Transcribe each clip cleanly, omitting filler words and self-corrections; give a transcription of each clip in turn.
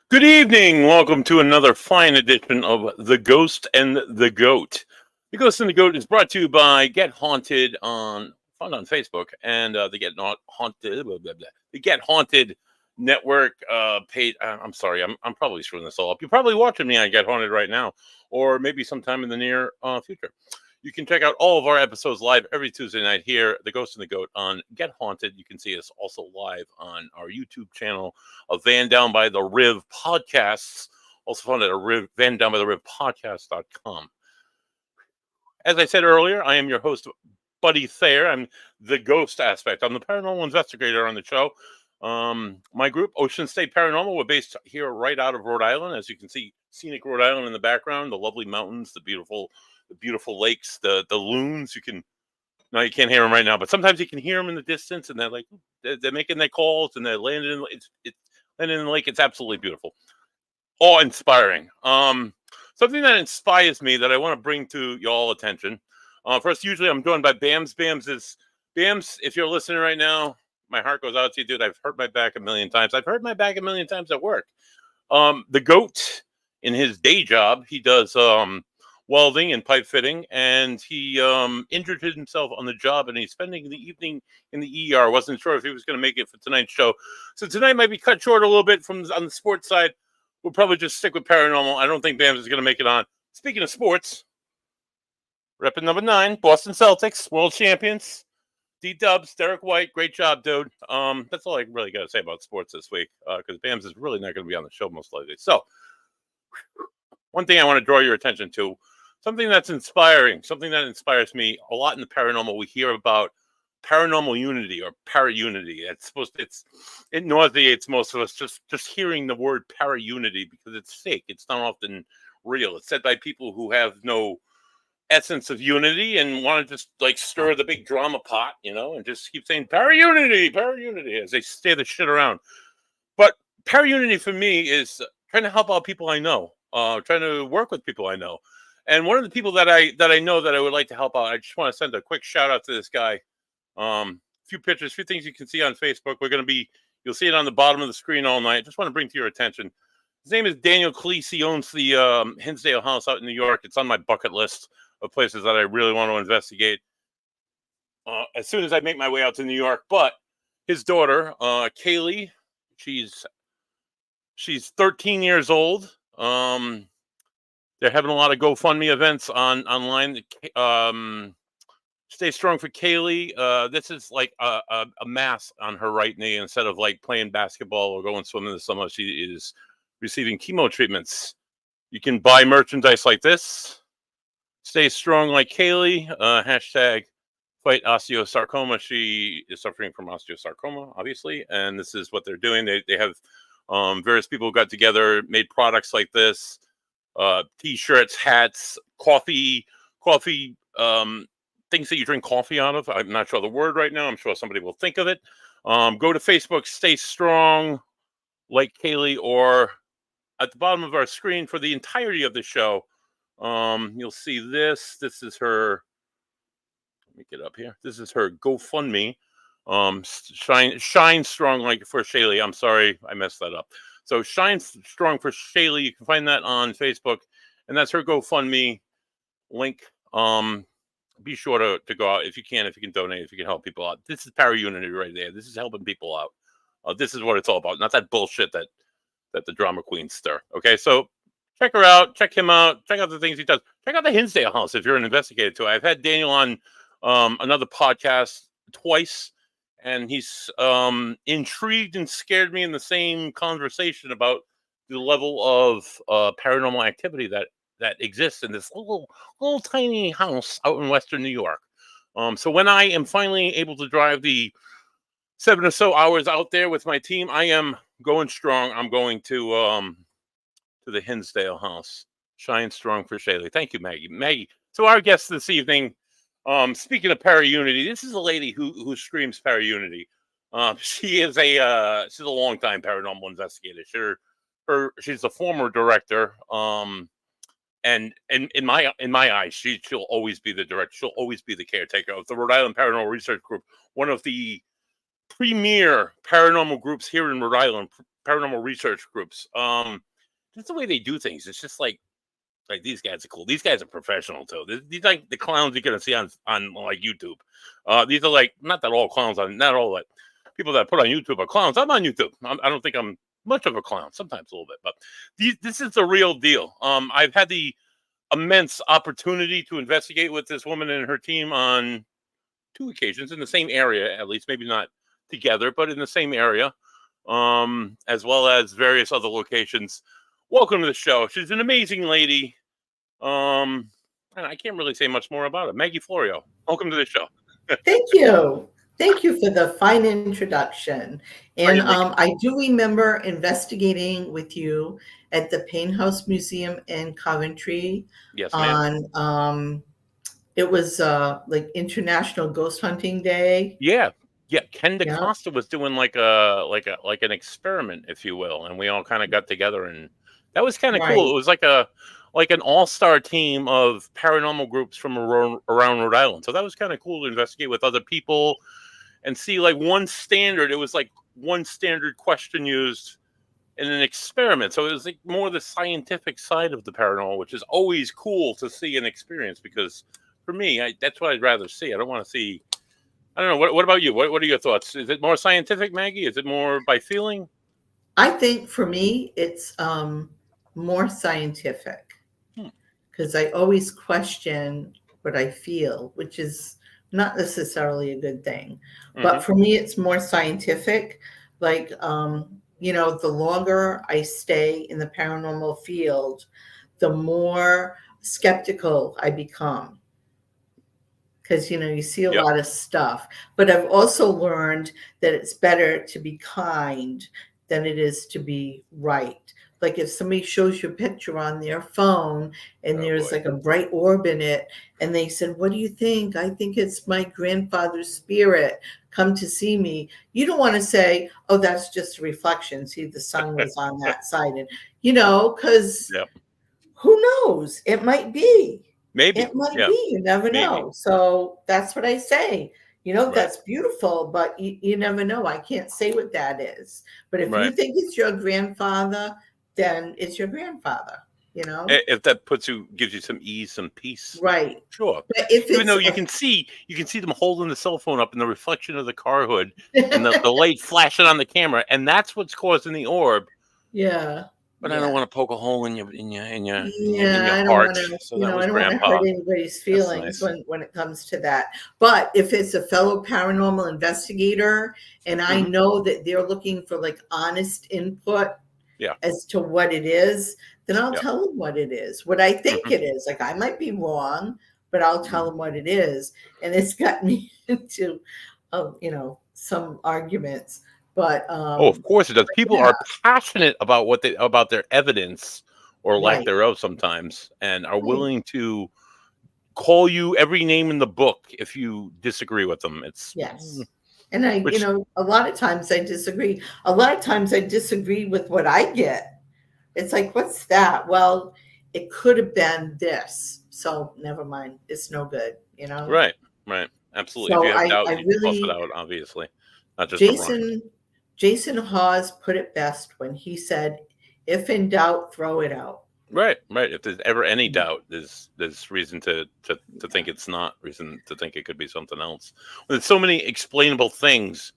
Good evening. Welcome to another fine edition of The Ghost and the Goat. The Ghost and the Goat is brought to you by Get Haunted found on Facebook, and the Get Not Haunted, blah, blah, blah. The Get Haunted network page. I'm sorry, I'm probably screwing this all up. You're probably watching me on Get Haunted right now, or maybe sometime in the near future. You can check out all of our episodes live every Tuesday night here, The Ghost and the Goat, on Get Haunted. You can see us also live on our YouTube channel of Van Down by the Riv Podcasts, also found at Van Down by the Riv Podcast.com. As I said earlier, I am your host, Buddy Thayer. I'm the ghost aspect. I'm the paranormal investigator on the show. My group, Ocean State Paranormal, we're based here right out of Rhode Island. As you can see, scenic Rhode Island in the background, the lovely mountains, the beautiful lakes, the loons. You can't hear them right now, but sometimes you can hear them in the distance, and they're making their calls, and they're landing in landing in the lake. It's absolutely beautiful, awe-inspiring. Something that inspires me that I want to bring to y'all attention. First, usually I'm joined by Bams. Bams, if you're listening right now, my heart goes out to you, dude. I've hurt my back a million times. I've hurt my back a million times at work. The Goat, in his day job, he does welding and pipe fitting, and he injured himself on the job, and he's spending the evening in the ER. Wasn't sure if he was going to make it for tonight's show, so tonight might be cut short a little bit on the sports side. We'll probably just stick with paranormal. I don't think Bams is going to make it on. Speaking of sports, repping number 9, Boston Celtics, world champions, D-Dubs, Derek White, great job, dude. That's all I really got to say about sports this week, because Bams is really not going to be on the show most likely. So, one thing I want to draw your attention to, something that's inspiring, something that inspires me a lot in the paranormal. We hear about paranormal unity or para-unity. It nauseates most of us just hearing the word para-unity, because it's fake. It's not often real. It's said by people who have no essence of unity and want to just stir the big drama pot, and just keep saying para-unity as they steer the shit around. But para-unity for me is trying to help out people I know, trying to work with people I know. And one of the people that I know that I would like to help out, I just want to send a quick shout out to this guy. Few pictures, few things you can see on Facebook. You'll see it on the bottom of the screen all night. Just want to bring to your attention. His name is Daniel Cleese. He owns the Hinsdale House out in New York. It's on my bucket list of places that I really want to investigate as soon as I make my way out to New York. But his daughter, Kaylee, she's 13 years old. They're having a lot of GoFundMe events online. Stay Strong for Kaylee. This is like a mass on her right knee. Instead of playing basketball or going swimming this summer, she is receiving chemo treatments. You can buy merchandise like this. Stay strong like Kaylee. Hashtag fight osteosarcoma. She is suffering from osteosarcoma, obviously, and this is what they're doing. They have various people got together, made products like this. T-shirts, hats, coffee, things that you drink coffee out of. I'm not sure the word right now. I'm sure somebody will think of it. Go to Facebook, Stay Strong like Kaylee, or at the bottom of our screen for the entirety of the show, you'll see this. This is her. Let me get up here. This is her GoFundMe. Shine Strong like for Shaylee. I'm sorry, I messed that up. So Shine Strong for Shaylee. You can find that on Facebook, and that's her GoFundMe link. Be sure to go out if you can donate, if you can help people out. This is para-unity right there. This is helping people out. This is what it's all about. Not that bullshit that the drama queens stir. Okay, so check her out, check him out, check out the things he does. Check out the Hinsdale House if you're an investigator too. I've had Daniel on another podcast twice, and he's intrigued and scared me in the same conversation about the level of paranormal activity that that exists in this little tiny house out in Western New York. So when I am finally able to drive the 7 or so hours out there with my team, I am going strong. I'm going to the Hinsdale house. Shine strong for Shaylee. Thank you, Maggie. Maggie. So our guest this evening, speaking of para-unity, this is a lady who screams para-unity. She's a longtime paranormal investigator. She's a former director. And in my eyes, she'll always be the director. She'll always be the caretaker of the Rhode Island Paranormal Research Group, one of the premier paranormal groups here in Rhode Island, paranormal research groups. Just the way they do things. It's just like these guys are cool. These guys are professional too. These like the clowns you're gonna see on like YouTube. These are like not that all clowns are not all like people that put on YouTube are clowns. I'm on YouTube. I don't think I'm much of a clown. Sometimes a little bit, but this is the real deal. I've had the immense opportunity to investigate with this woman and her team on 2 occasions in the same area, at least maybe not together, but in the same area, as well as various other locations. Welcome to the show. She's an amazing lady. And I can't really say much more about it. Maggie Florio, welcome to the show. Thank you. Thank you for the fine introduction. And I do remember investigating with you at the Payne House Museum in Coventry. Yes, ma'am. On it was like International Ghost Hunting Day. Yeah. Ken DaCosta was doing like an experiment, if you will, and we all kind of got together, and that was kind of cool. It was like an all-star team of paranormal groups from around Rhode Island. So that was kind of cool to investigate with other people and see like one standard. It was like one standard question used in an experiment. So it was like more the scientific side of the paranormal, which is always cool to see and experience, because for me, that's what I'd rather see. I don't want to see. I don't know. What about you? What are your thoughts? Is it more scientific, Maggie? Is it more by feeling? I think for me, it's more scientific, because I always question what I feel, which is not necessarily a good thing. But for me, it's more scientific. Like, the longer I stay in the paranormal field, the more skeptical I become. Because, you see a lot of stuff. But I've also learned that it's better to be kind than it is to be right. Like if somebody shows you a picture on their phone and there's like a bright orb in it, and they said, "What do you think?" "I think it's my grandfather's spirit come to see me." You don't want to say, "Oh, that's just a reflection. See, the sun was on that side." And, because who knows? It might be. Maybe. It might be. You never know. So that's what I say. That's beautiful, but you never know. I can't say what that is. But if you think it's your grandfather, then it's your grandfather. If that gives you some ease, some peace, right? Sure. But even though you can see them holding the cell phone up in the reflection of the car hood and the light flashing on the camera, and that's what's causing the orb. Yeah. But I don't want to poke a hole in your heart. I don't want to, I don't want to hurt anybody's feelings when it comes to that. But if it's a fellow paranormal investigator and I know that they're looking for like honest input as to what it is, then I'll tell them what it is, what I think it is. Like I might be wrong, but I'll tell them what it is. And it's got me into, some arguments. But of course it does. People are passionate about about their evidence or lack thereof sometimes, and are willing to call you every name in the book if you disagree with them. It's and a lot of times I disagree. A lot of times I disagree with what I get. It's like, what's that? Well, it could have been this. So never mind. It's no good. Right. Absolutely. So if you have doubt, you toss it out. Obviously, not just Jason Hawes put it best when he said, "If in doubt, throw it out." Right. If there's ever any doubt, there's reason to think it's not, reason to think it could be something else. There's so many explainable things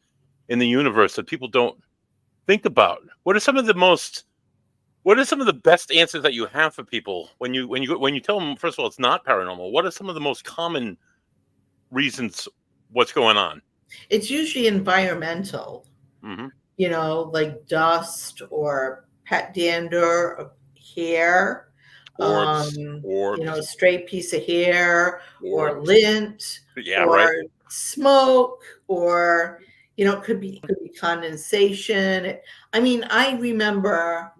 in the universe that people don't think about. What are some of the best answers that you have for people when you tell them, first of all, it's not paranormal? What are some of the most common reasons what's going on? It's usually environmental. Like dust or pet dander or hair. Orbs, A stray piece of hair or orbs. lint Yeah, or right. smoke or, it could be condensation. I mean, I remember,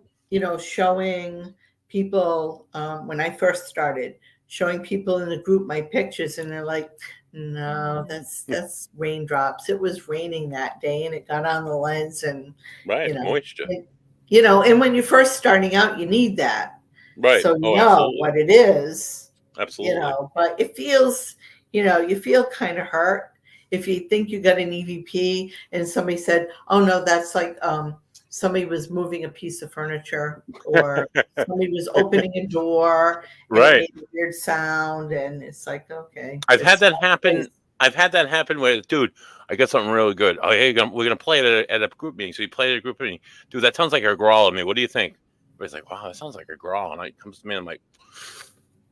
showing people when I first started, showing people in the group my pictures, and they're like, no, that's raindrops. It was raining that day and it got on the lens, and Right, you know, moisture. and when you're first starting out, you need that. Right. So Oh, absolutely. what it is, Absolutely. but it feels, you feel kind of hurt if you think you got an EVP and somebody said, oh no, that's like somebody was moving a piece of furniture, or somebody was opening a door and it Right. made a weird sound, and it's like, okay. I've had that happen. I've had that happen where, dude, I got something really good. Oh, hey, we're gonna play it at a group meeting. So you play it at a group meeting. Dude, that sounds like a growl to me. What do you think? Everybody's like, wow, that sounds like a growl. And it comes to me, and I'm like,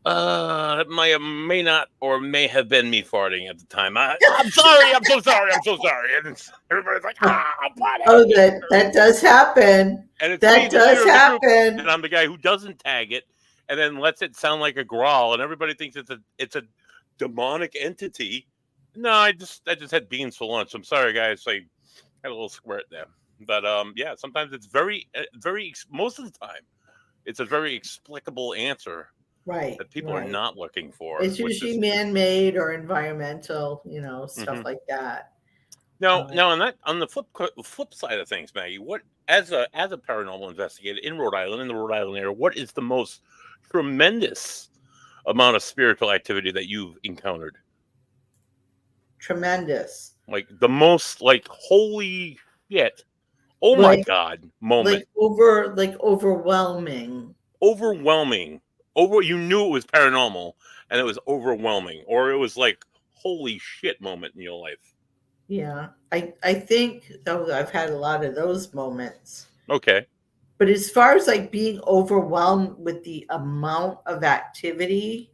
it may not or may have been me farting at the time. I'm sorry. I'm so sorry. I'm so sorry. And everybody's like, what? Oh, that does happen. And it's That me, the leader does of the group, happen. and I'm the guy who doesn't tag it and then lets it sound like a growl, and everybody thinks it's a demonic entity. No, I just had beans for lunch. I'm sorry, guys. I had a little squirt there, but yeah. Sometimes it's very most of the time, it's a very explicable answer Right. that people are not looking for. It's usually man-made or environmental, stuff like that. Now, on the flip side of things, Maggie, what as a paranormal investigator in Rhode Island, in the Rhode Island area, what is the most tremendous amount of spiritual activity that you've encountered? Tremendous. Like the most, like, holy shit, oh my God moment. Like overwhelming. Overwhelming. You knew it was paranormal and it was overwhelming, or it was like holy shit moment in your life. Yeah. I think I've had a lot of those moments. Okay. But as far as like being overwhelmed with the amount of activity,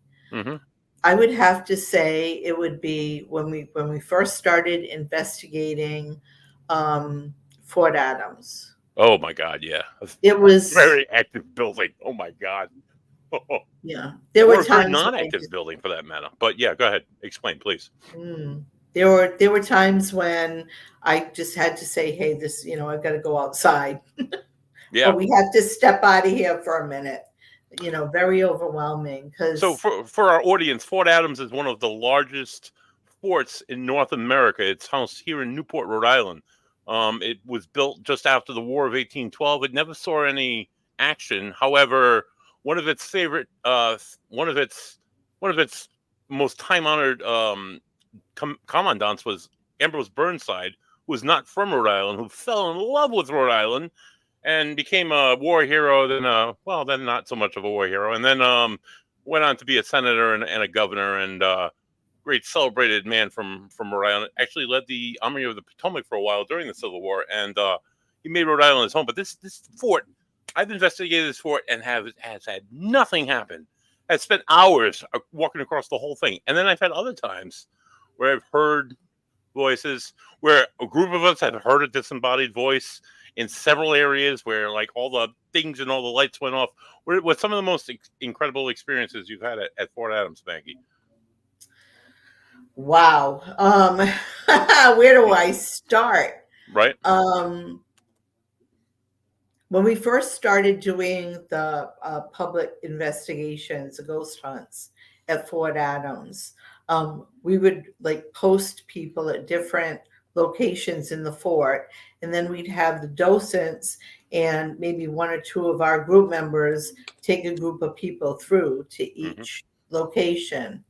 I would have to say it would be when we first started investigating Fort Adams. Oh my God, yeah. It was very active building. Oh my God. Yeah. There were times, non-active building for that matter. But yeah, go ahead. Explain, please. There were times when I just had to say, hey, this, I've got to go outside. Yeah. Or we have to step out of here for a minute. Very overwhelming. So for our audience, Fort Adams is one of the largest forts in North America. It's housed here in Newport, Rhode Island. It was built just after the War of 1812. It never saw any action. However, one of its most time-honored commandants was Ambrose Burnside, who was not from Rhode Island, who fell in love with Rhode Island and became a war hero. Then not so much of a war hero, and then went on to be a senator and a governor, and great celebrated man from Rhode Island. Actually led the Army of the Potomac for a while during the Civil War, and he made Rhode Island his home. But this fort, I've investigated this fort and has had nothing happen. I've spent hours walking across the whole thing, and then I've had other times where I've heard voices, where a group of us have heard a disembodied voice in several areas, where like all the things and all the lights went off. What some of the most incredible experiences you've had at Fort Adams, Maggie? Wow. Where do I start? Right. When we first started doing the public investigations, the ghost hunts at Fort Adams, we would like post people at different locations in the fort, and then we'd have the docents and maybe one or two of our group members take a group of people through to each location.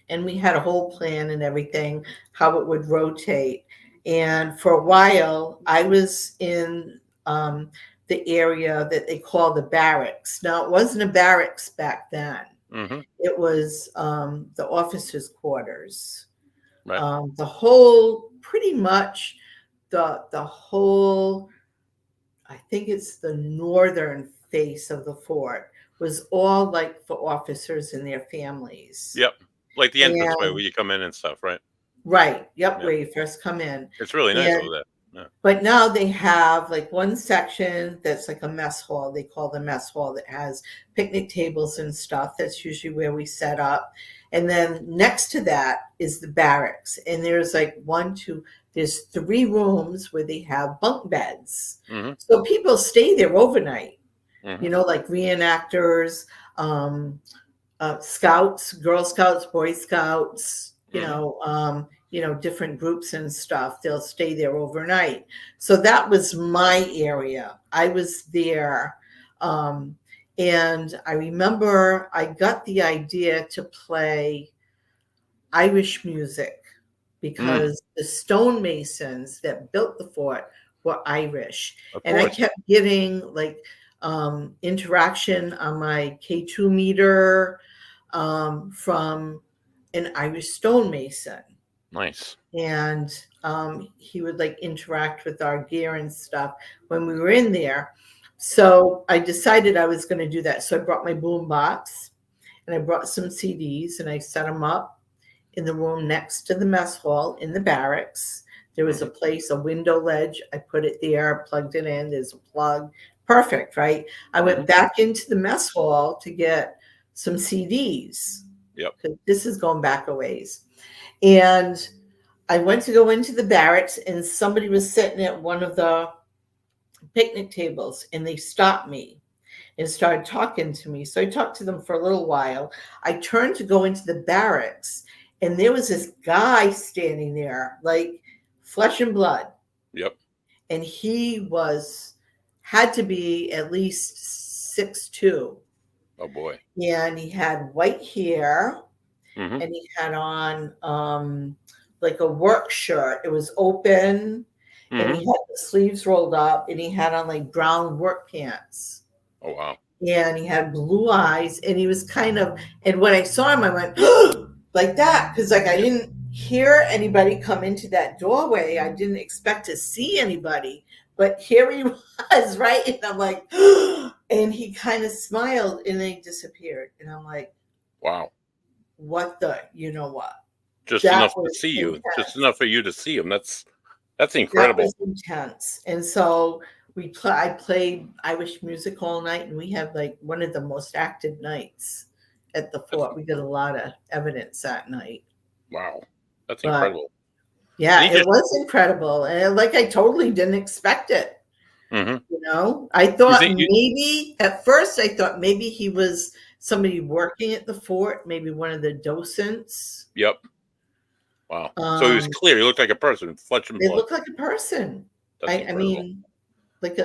And we had a whole plan and everything, how it would rotate. And for a while, I was in the area that they call the barracks. Now, it wasn't a barracks back then. It was the officers' quarters. Right. The whole, pretty much the whole, I think it's the northern face of the fort, was all like for officers and their families. Yep. Like the entranceway where you come in and stuff, right? Right. Yep. Where you first come in. It's really nice over there. But now they have like one section that's like a mess hall. They call the mess hall, that has picnic tables and stuff. That's usually where we set up. And then next to that is the barracks. And there's like there's 3 rooms where they have bunk beds. Mm-hmm. So people stay there overnight, Mm-hmm. like reenactors, scouts, Girl Scouts, Boy Scouts, different groups and stuff. They'll stay there overnight. So that was my area. I was there. And I remember I got the idea to play Irish music because the stonemasons that built the fort were Irish. And I kept getting like interaction on my K2 meter from an Irish stonemason. Nice. And he would like interact with our gear and stuff when we were in there. So I decided I was going to do that. So I brought my boom box and I brought some CDs and I set them up in the room next to the mess hall in the barracks. There was a place, a window ledge. I put it there, plugged it in. There's a plug. Perfect, right? I went back into the mess hall to get some CDs. Yep. Because this is going back a ways. And I went to go into the barracks and somebody was sitting at one of the picnic tables and they stopped me and started talking to me. So I talked to them for a little while. I turned to go into the barracks and there was this guy standing there, like flesh and blood. Yep. And he had to be at least 6'2". Oh boy. And he had white hair. Mm-hmm. And he had on like a work shirt. It was open, and he had the sleeves rolled up, and he had on like brown work pants. Oh wow! And he had blue eyes, and he was and when I saw him, I went like that because like I didn't hear anybody come into that doorway. I didn't expect to see anybody, but here he was, right? And I'm like, and he kind of smiled, and then he disappeared, and I'm like, wow. What the, what? Just enough to see you. Just enough for you to see him. That's incredible. That was intense. And so I played Irish music all night, and we had like one of the most active nights at the fort. We did a lot of evidence that night. Wow, that's incredible. Yeah, it was incredible, and like I totally didn't expect it. Mm-hmm. I thought at first I thought maybe he was somebody working at the fort, maybe one of the docents. Yep. Wow. So he was clear. He looked like a person, flesh and blood. They looked like a person. I mean, like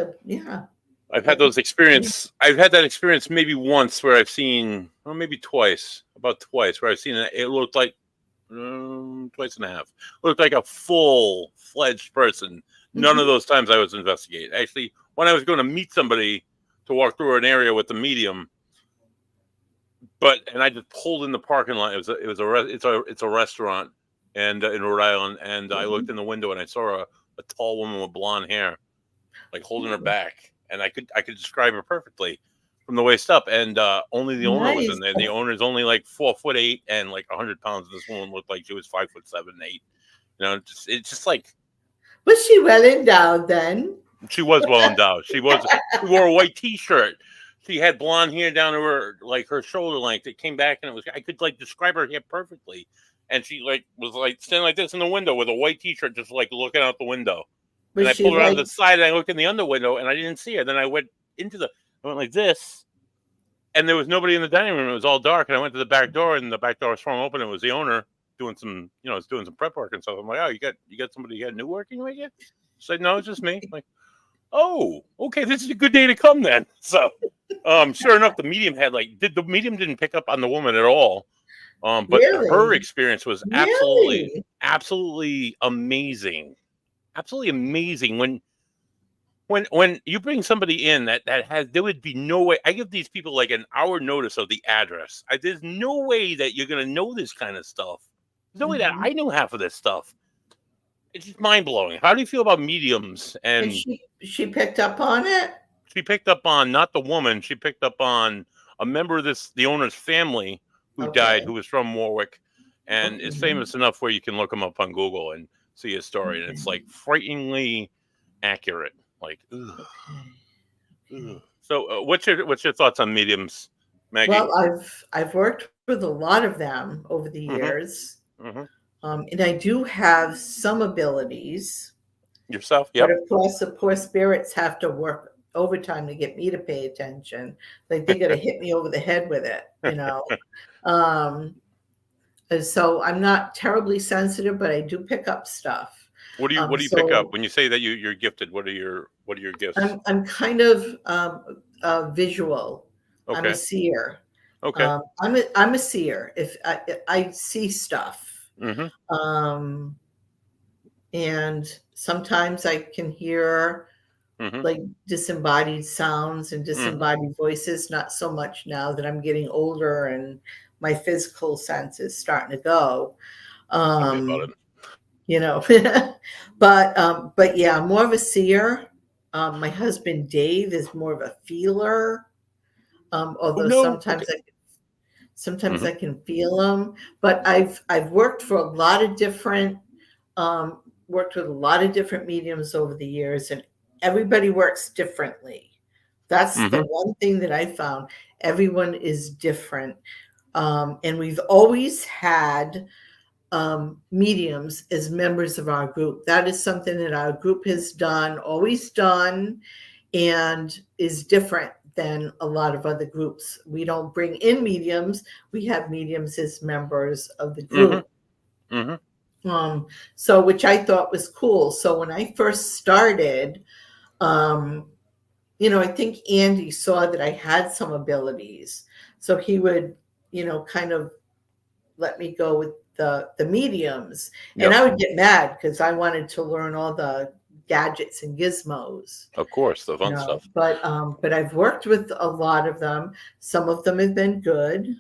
I've had those experience. I've had that experience maybe once where I've seen, or maybe twice, about twice, where I've seen it. It looked like twice and a half. It looked like a full-fledged person. None of those times I was investigating. Actually, when I was going to meet somebody to walk through an area with the medium, and I just pulled in the parking lot. It's a restaurant, and in Rhode Island, and I looked in the window and I saw a tall woman with blonde hair, like holding her back, and I could describe her perfectly from the waist up. And only the owner was in there. The owner's only like 4'8" and like 100 pounds. This woman looked like she was 5'7", 8. It's just like. Was she well endowed then? She was well endowed. She wore a white T-shirt. She had blonde hair down to her shoulder length. It came back, and I could like describe her hair perfectly. And she was standing like this in the window with a white T-shirt, just like looking out the window. And I pulled her on the side, and I looked in the under window, and I didn't see her. Then I went like this, and there was nobody in the dining room. It was all dark, and I went to the back door, and the back door was thrown open. It was the owner doing some prep work and stuff. I'm like, oh, you got somebody new working with you? She said, no, it's just me. I'm like, oh, okay, this is a good day to come then. So, sure enough, the medium the medium didn't pick up on the woman at all. But really? Her experience was absolutely amazing. Absolutely amazing. When you bring somebody in there would be no way. I give these people like an hour notice of the address. There's no way that you're going to know this kind of stuff. There's no way that I know half of this stuff. It's just mind blowing. How do you feel about mediums? And she picked up on it. She picked up on, not the woman. She picked up on a member of the owner's family who died, who was from Warwick, and is famous enough where you can look him up on Google and see his story. And it's like frighteningly accurate. Like, ugh, Okay. ugh. So, what's your thoughts on mediums, Maggie? Well, I've worked with a lot of them over the Mm-hmm. years, Mm-hmm. and I do have some abilities, Yourself? but Yep. of course, the poor spirits have to work overtime to get me to pay attention. Like they got to hit me over the head with it, you know. Um, and so I'm not terribly sensitive, but I do pick up stuff. What do you pick up So when you say that you're gifted? What are your gifts? I'm kind of visual. I'm a Okay. seer. Okay. I'm a seer. If I see stuff, Mm-hmm. um, and sometimes I can hear Mm-hmm. like disembodied sounds and Mm-hmm. disembodied voices. Not so much now that I'm getting older and my physical sense is starting to go. Tell me about Um, it. you know, but yeah, I'm more of a seer. My husband Dave is more of a feeler. Oh Although no. Okay. sometimes Mm-hmm. I can feel them. But I've worked for a lot of different worked with a lot of different mediums over the years, and everybody works differently. That's the Mm-hmm. one thing that I found. Everyone is different, and we've always had mediums as members of our group. That is something that our group has done, always done, and is different than a lot of other groups. We don't bring in mediums, we have mediums as members of the Mm-hmm. group. Mm-hmm. So which I thought was cool. So when I first started, um, I think Andy saw that I had some abilities. So he would, kind of let me go with the mediums. And Yep. I would get mad because I wanted to learn all the gadgets and gizmos. Of course, the fun stuff. But I've worked with a lot of them. Some of them have been good,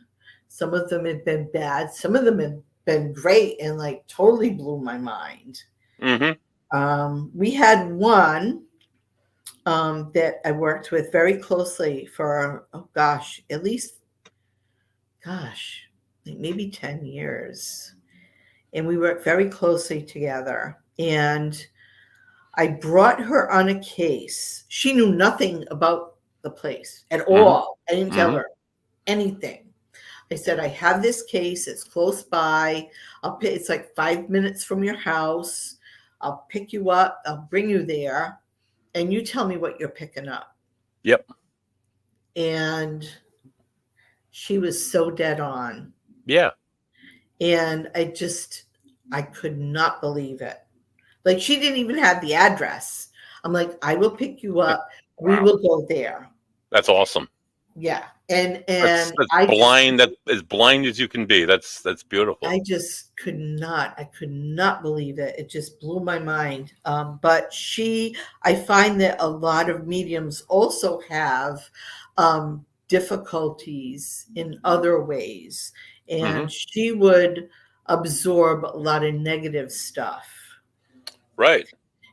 some of them have been bad, some of them have been great and like totally blew my mind. Mm-hmm. We had one that I worked with very closely for, oh gosh, at least, gosh, like maybe 10 years. And we worked very closely together. And I brought her on a case. She knew nothing about the place at Mm-hmm. all. I didn't tell Mm-hmm. her anything. I said, I have this case. It's close by. It's like 5 minutes from your house. I'll pick you up. I'll bring you there. And you tell me what you're picking up. Yep. And she was so dead on. Yeah. And I could not believe it. Like she didn't even have the address. I'm like, I will pick you up. We Wow. will go there. That's awesome. Yeah. And That's I just blind. That as blind as you can be. That's beautiful. I just I could not believe it. It just blew my mind. But I find that a lot of mediums also have difficulties in other ways. Mm-hmm. And she would absorb a lot of negative stuff. Right.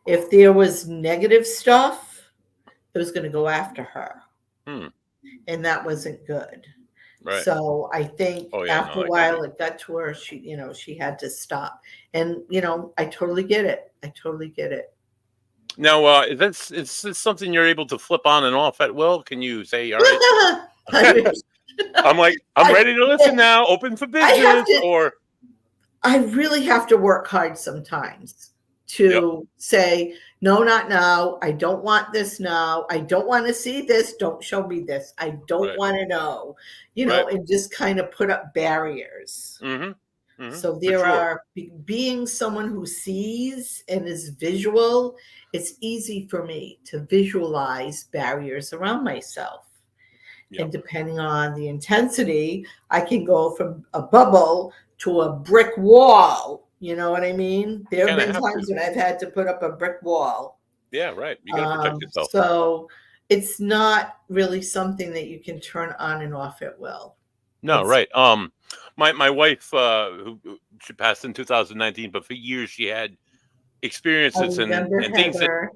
If there was negative stuff, it was going to go after her. Hmm. And that wasn't good. Right. So I think Oh yeah. after No, a that can't be. while it got to where she had to stop. And I totally get it. I totally get it. Now, is this something you're able to flip on and off at will? Can you say, all right, I wish. I'm I, ready to listen now, open for I have business, to. or I really have to work hard sometimes yep, to say, no, not now. I don't want this now. I don't want to see this. Don't show me this. I don't right, want to know, right, and just kind of put up barriers. mm-hmm, mm-hmm, So for there sure, are, being someone who sees and is visual, it's easy for me to visualize barriers around myself. yep, And depending on the intensity, I can go from a bubble to a brick wall. You know what I mean? you There have kind of been have to, times when I've had to put up a brick wall. yeah, right. You got to protect yourself. So it's not really something that you can turn on and off at will. No, It's right. My wife, she passed in 2019, but for years she had I experiences remember and things Heather.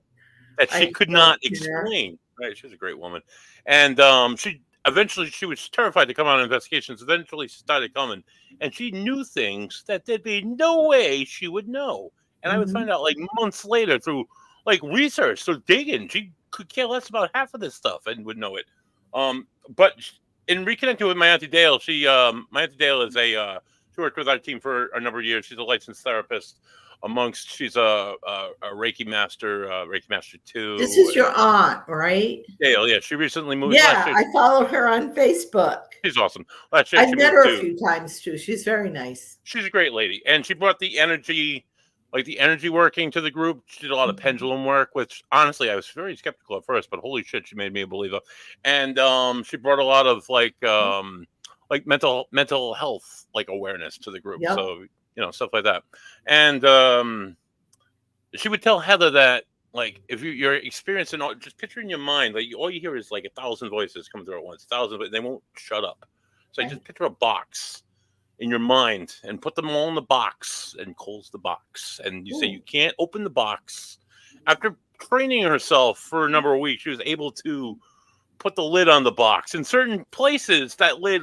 that she I could spoke not to her. explain. Right, she's a great woman, and she was terrified to come on investigations. Eventually, she started coming, and she knew things that there'd be no way she would know. And I would Mhm. find out like months later through like researched or digging. She could care less about half of this stuff and would know it. But in reconnecting with my Auntie Dale, my Auntie Dale is she worked with our team for a number of years. She's a licensed therapist. She's a Reiki master, Reiki master 2. This is your aunt, right? Dale, yeah. She recently moved. Yeah, I followed her on Facebook. She's awesome. Last year I've met her a few times too. She's very nice. She's a great lady, and she brought the energy working to the group. She did a lot of pendulum work, which honestly I was very skeptical at first, but holy shit, she made me a believer. And she brought a lot of like mental health awareness to the group. Yep. So stuff like that. And she would tell Heather that if you're experiencing, just picture in your mind, all you hear is 1,000 voices come through at once, 1,000, but they won't shut up. So just picture a box in your mind and put them all in the box and close the box. And you say you can't open the box. After training herself for a number of weeks, she was able to put the lid on the box. In certain places, that lid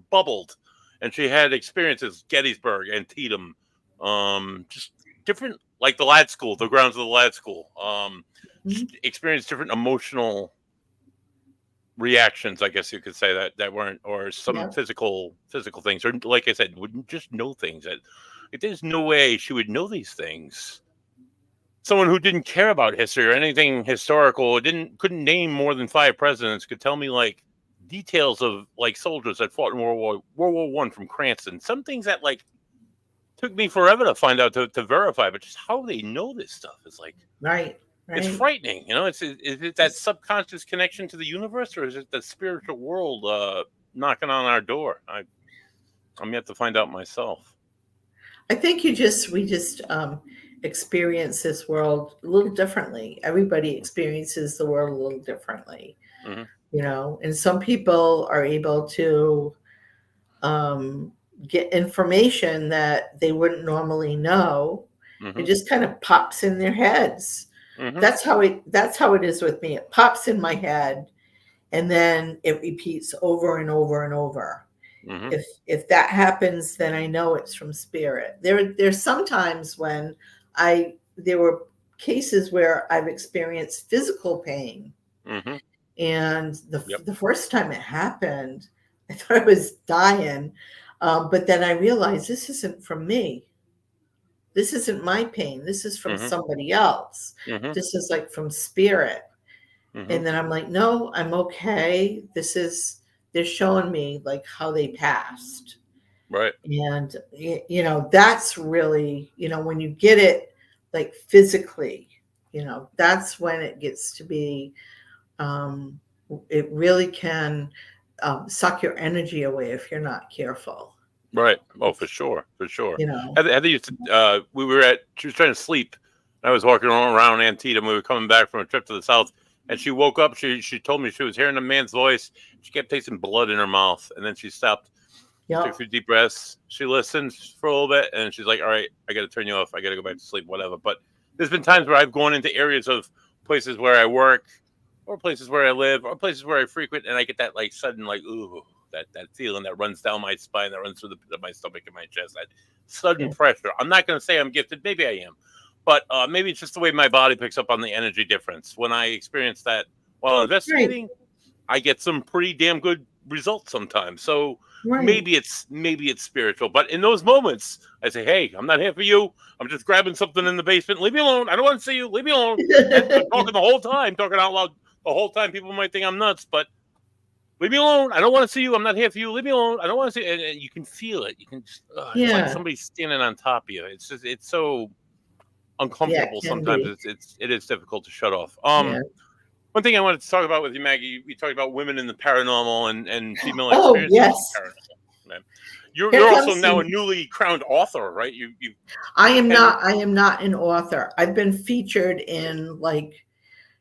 bubbled. And she had experiences, Gettysburg, Antietam, just different, the lad school, the grounds of the lad school. Experienced different emotional reactions, I guess you could say, that weren't, or some physical things, or like I said, wouldn't just know things that there's no way she would know these things. Someone who didn't care about history or anything historical, couldn't name more than 5 presidents, could tell me details of soldiers that fought in World War I from Cranston. Some things that took me forever to find out to verify, but just how they know this stuff is right. It's frightening, Is it that subconscious connection to the universe, or is it the spiritual world knocking on our door? I'm yet to find out myself. I think we just experience this world a little differently. Everybody experiences the world a little differently, and some people are able to get information that they wouldn't normally know. It just kind of pops in their heads. That's how it is with me. It pops in my head, and then it repeats over and over and over. If that happens, then I know it's from spirit. There's sometimes when there were cases where I've experienced physical pain, and the first time it happened, I thought I was dying, but then I realized this isn't from me. This isn't my pain. This is from somebody else. This is from spirit. And then I'm no, I'm okay. They're showing me how they passed. Right. And, that's really, when you get it physically, that's when it gets to be, it really can suck your energy away if you're not careful. Right. Oh, for sure. Heather used to, she was trying to sleep. I was walking around Antietam. We were coming back from a trip to the south, and she woke up. She told me she was hearing a man's voice. She kept tasting blood in her mouth, and then she stopped, took a few deep breaths. She listened for a little bit, and she's like, all right, I got to turn you off. I got to go back to sleep, whatever. But there's been times where I've gone into areas of places where I work, or places where I live, or places where I frequent, and I get that sudden ooh, that feeling that runs down my spine, that runs through the pit of my stomach and my chest, that sudden pressure. I'm not going to say I'm gifted. Maybe I am. But maybe it's just the way my body picks up on the energy difference. When I experience that while investigating, I get some pretty damn good results sometimes. So maybe it's spiritual. But in those moments, I say, hey, I'm not here for you. I'm just grabbing something in the basement. Leave me alone. I don't want to see you. Leave me alone. And I'm talking the whole time, talking out loud the whole time. People might think I'm nuts, but leave me alone. I don't want to see you. I'm not here for you. Leave me alone. I don't want to see you. And you can feel it. You can just, it's like somebody's standing on top of you. It's just, it's so uncomfortable sometimes. It is difficult to shut off. One thing I wanted to talk about with you, Maggie, we talked about women in the paranormal and female experiences. Yes. You're also now a newly crowned author, right? I am not an author. I've been featured in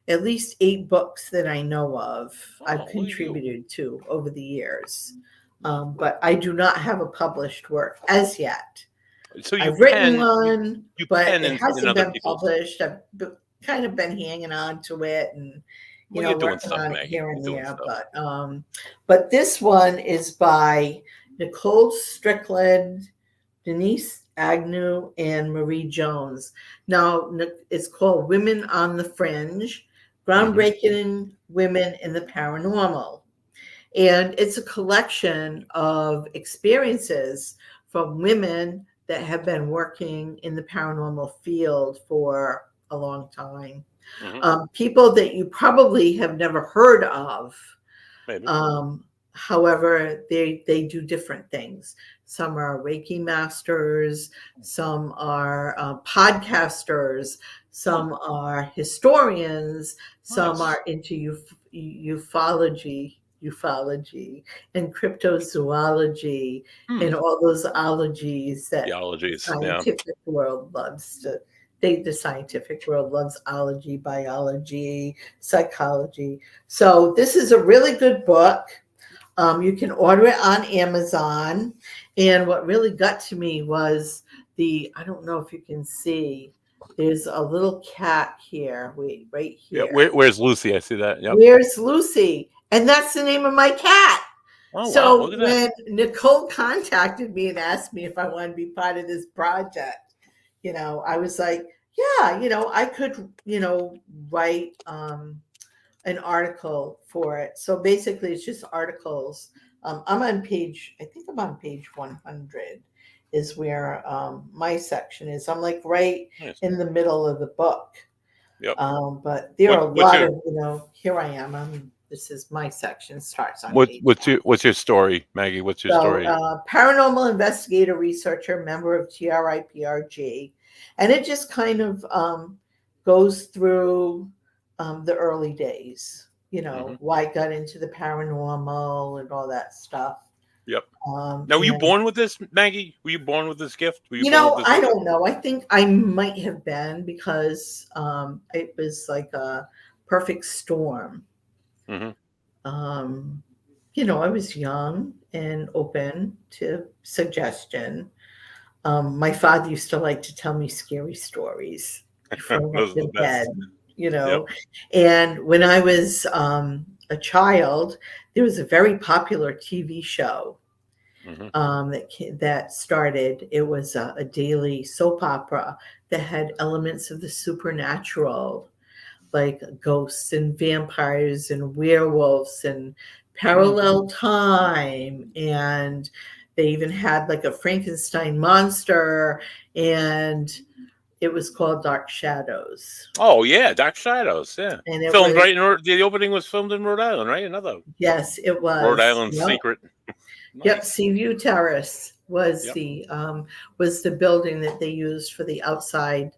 at least 8 books that I know of. I've contributed to over the years, but I do not have a published work as yet. So I've written one, but it hasn't been published. I've kind of been hanging on to it and working on it here and there. But this one is by Nicole Strickland, Denise Agnew and Marie Jones. Now it's called Women on the Fringe, Groundbreaking Women in the Paranormal. And it's a collection of experiences from women that have been working in the paranormal field for a long time. People that you probably have never heard of. Maybe. However, they do different things. Some are Reiki masters, some are podcasters, some are historians, some Nice. are into ufology and cryptozoology and all those ologies that the Theologies. Yeah. scientific world loves to. The scientific world loves ology, biology, psychology. So this is a really good book. You can order it on Amazon. And what really got to me was I don't know if you can see, there's a little cat here. Wait, right here. Yeah. Where's Lucy? I see that. Yep. Where's Lucy? And that's the name of my cat. Oh, So wow. Look at when that. Nicole contacted me and asked me if I wanted to be part of this project, I was like, yeah, I could, write an article for it. So basically it's just articles. I'm on page 100 is where my section is. I'm like right in the middle of the book. Yep. But there are a lot of, here I am. This is my section. Starts on page what's your story, Maggie? What's your story? Paranormal investigator, researcher, member of TRIPRG. And it just kind of goes through the early days, why I got into the paranormal and all that stuff. Yep. Now, were you born with this, Maggie? Were you born with this gift? I don't know. I think I might have been because it was like a perfect storm. I was young and open to suggestion. My father used to like to tell me scary stories before I went to bed, Yep. And when I was a child, there was a very popular TV show that started. It was a daily soap opera that had elements of the supernatural, like ghosts and vampires and werewolves and parallel time, and they even had like a Frankenstein monster, and it was called Dark Shadows. Oh yeah, Dark Shadows. Yeah, and it filmed was, right in the opening was filmed in Rhode Island, right? Another. Yes, it was Rhode Island secret. Nice. Yep, Seaview Terrace was the building that they used for the outside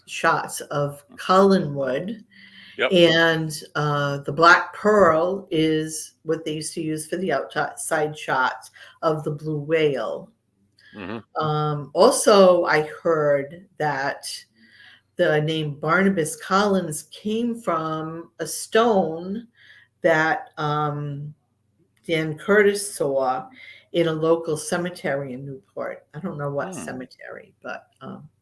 shots of Collinwood. Yep. And the Black Pearl is what they used to use for the outside shots of the Blue Whale. Also, I heard that the name Barnabas Collins came from a stone that Dan Curtis saw in a local cemetery in Newport. I don't know what cemetery, but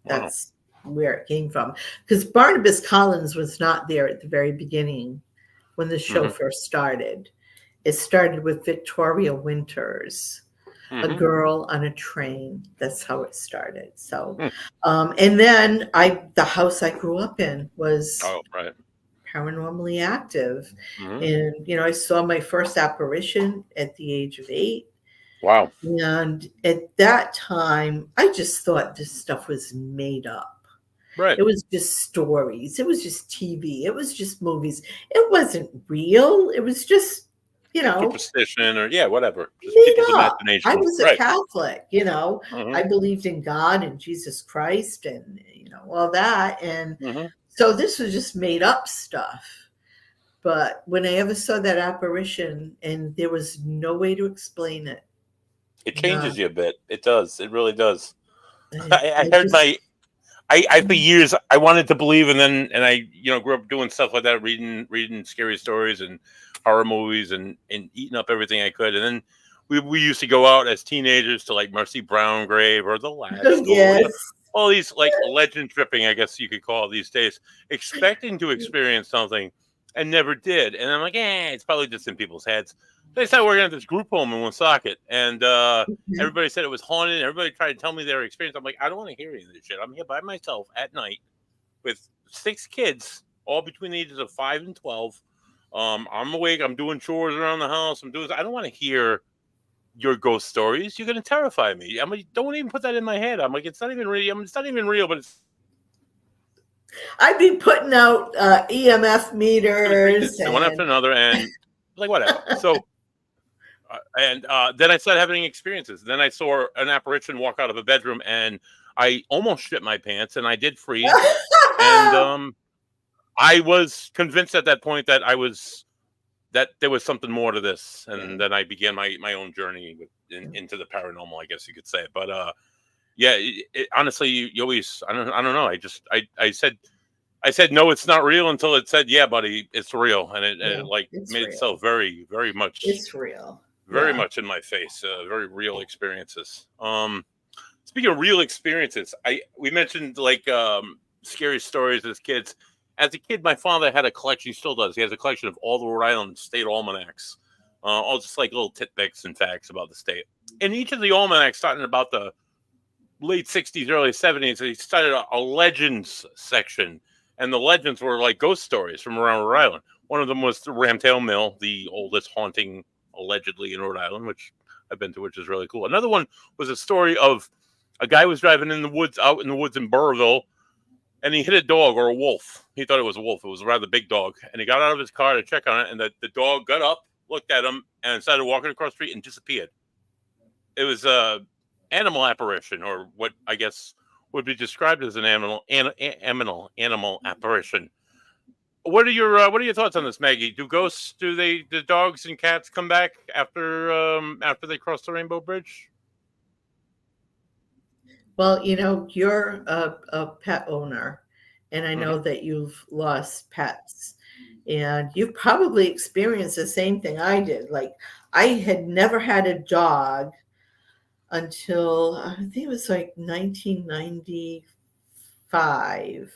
that's where it came from. Because Barnabas Collins was not there at the very beginning when the show first started. It started with Victoria Winters, a girl on a train. That's how it started. So, and then the house I grew up in was paranormally active. And, I saw my first apparition at the age of 8. Wow. And at that time, I just thought this stuff was made up. Right. It was just stories. It was just TV. It was just movies. It wasn't real. It was just, superstition or whatever. Just made people's up. imagination. I was a Catholic, I believed in God and Jesus Christ and, all that. And so this was just made up stuff. But when I ever saw that apparition and there was no way to explain it. It changes you a bit. It does. It really does. I heard I for years I wanted to believe, and I grew up doing stuff like that, reading scary stories and horror movies and eating up everything I could. And then we used to go out as teenagers to like Mercy Brown Grave or the Last School, all these like legend tripping, I guess you could call it these days, expecting to experience something and never did. And I'm like, it's probably just in people's heads. They started working at this group home in Woonsocket, and Okay. everybody said it was haunted. Everybody tried to tell me their experience. I'm like, I don't want to hear any of this shit. I'm here by myself at night with 6 kids, all between the ages of 5 and 12. I'm awake. I'm doing chores around the house. I don't want to hear your ghost stories. You're going to terrify me. I'm like, don't even put that in my head. I'm like, it's not even real. It's not even real, but it's I'd be putting out EMF meters one after and another, and like whatever. So, then I started having experiences. Then I saw an apparition walk out of a bedroom, and I almost shit my pants, and I did freeze. And I was convinced at that point that there was something more to this, and then I began my own journey into the paranormal, I guess you could say. But yeah, honestly, you always I don't know. I said no, it's not real until it said, yeah, buddy, it's real, and it like it's made real. itself very much. It's real. Very much in my face. Very real experiences. Speaking of real experiences, we mentioned like scary stories as kids. As a kid, my father had a collection. He still does. He has a collection of all the Rhode Island state almanacs, all just like little tidbits and facts about the state. In each of the almanacs, starting about the late '60s, early '70s, he started a legends section, and the legends were like ghost stories from around Rhode Island. One of them was the Ramtail Mill, the oldest haunting allegedly in Rhode Island, which I've been to, which is really cool. Another one was a story of a guy was driving out in the woods in Burrville, and he hit a dog or a wolf. He thought it was a wolf. It was a rather big dog. And he got out of his car to check on it, and the dog got up, looked at him, and started walking across the street and disappeared. It was a animal apparition, or what I guess would be described as an animal apparition. What are your thoughts on this, Maggie? Do dogs and cats come back after they cross the Rainbow Bridge? Well, you're a pet owner, and I know that you've lost pets, and you've probably experienced the same thing I did. Like, I had never had a dog until I think it was like 1995.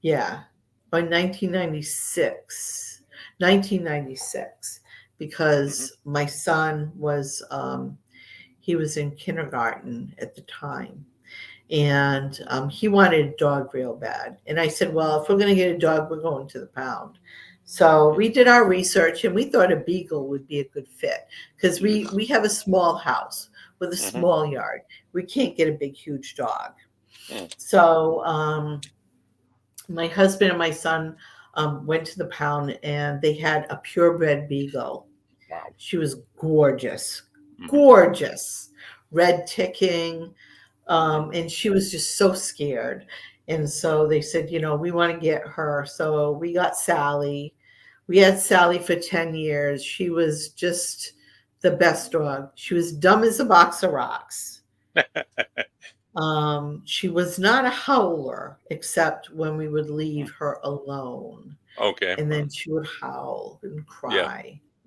Yeah, by 1996, because my son was he was in kindergarten at the time, and he wanted a dog real bad. And I said, well, if we're going to get a dog, we're going to the pound. So we did our research, and we thought a beagle would be a good fit, because we have a small house with a small yard. We can't get a big, huge dog. So my husband and my son went to the pound, and they had a purebred beagle. Wow. She was gorgeous, red ticking, and she was just so scared. And so they said, we want to get her. So we got Sally. We had Sally for 10 years. She was just the best dog. She was dumb as a box of rocks. She was not a howler, except when we would leave her alone. Okay. And then she would howl and cry. Yeah,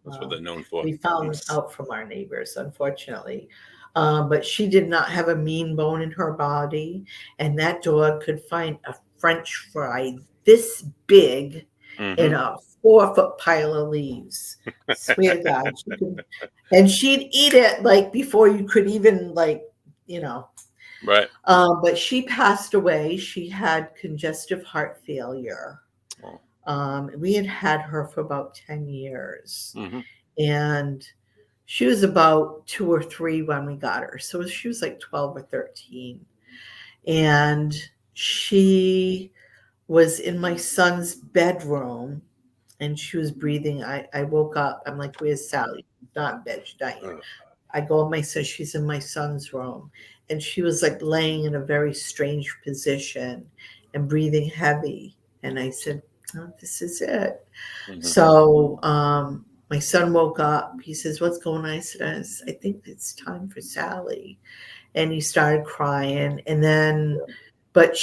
that's what they're known for. We found out from our neighbors, unfortunately. But she did not have a mean bone in her body. And that dog could find a French fry this big in a 4-foot pile of leaves. Swear to God. And she'd eat it like before you could even Right. But she passed away. She had congestive heart failure. We had her for about 10 years. And she was about 2 or 3 when we got her. So she was like 12 or 13. And she was in my son's bedroom, and she was breathing. I woke up. I'm like, where's Sally? Not in bed. She's dying. I go and my son, she's in my son's room. And she was like laying in a very strange position and breathing heavy. And I said, oh, this is it. So my son woke up. He says, what's going on? I said, I think it's time for Sally. And he started crying. And then, but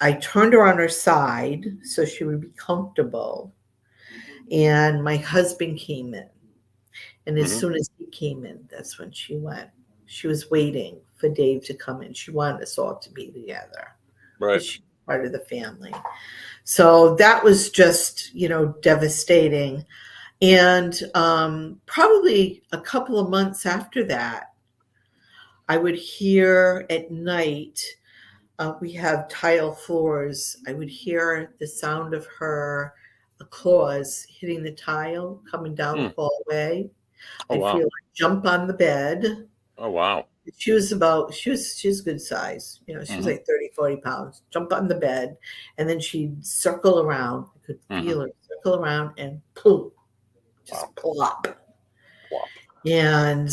I turned her on her side so she would be comfortable. And my husband came in. And as soon as he came in, that's when she went. She was waiting for Dave to come in. She wanted us all to be together. Right. She's part of the family. So that was just, devastating. And probably a couple of months after that, I would hear at night, we have tile floors. I would hear the sound of her claws hitting the tile coming down the hallway. Oh, I'd wow. feel her jump on the bed. Oh, wow. She was good size. You know, she was like 30, 40 pounds. Jump on the bed, and then she'd circle around. I could feel her circle around and poof, just plop. Plop. And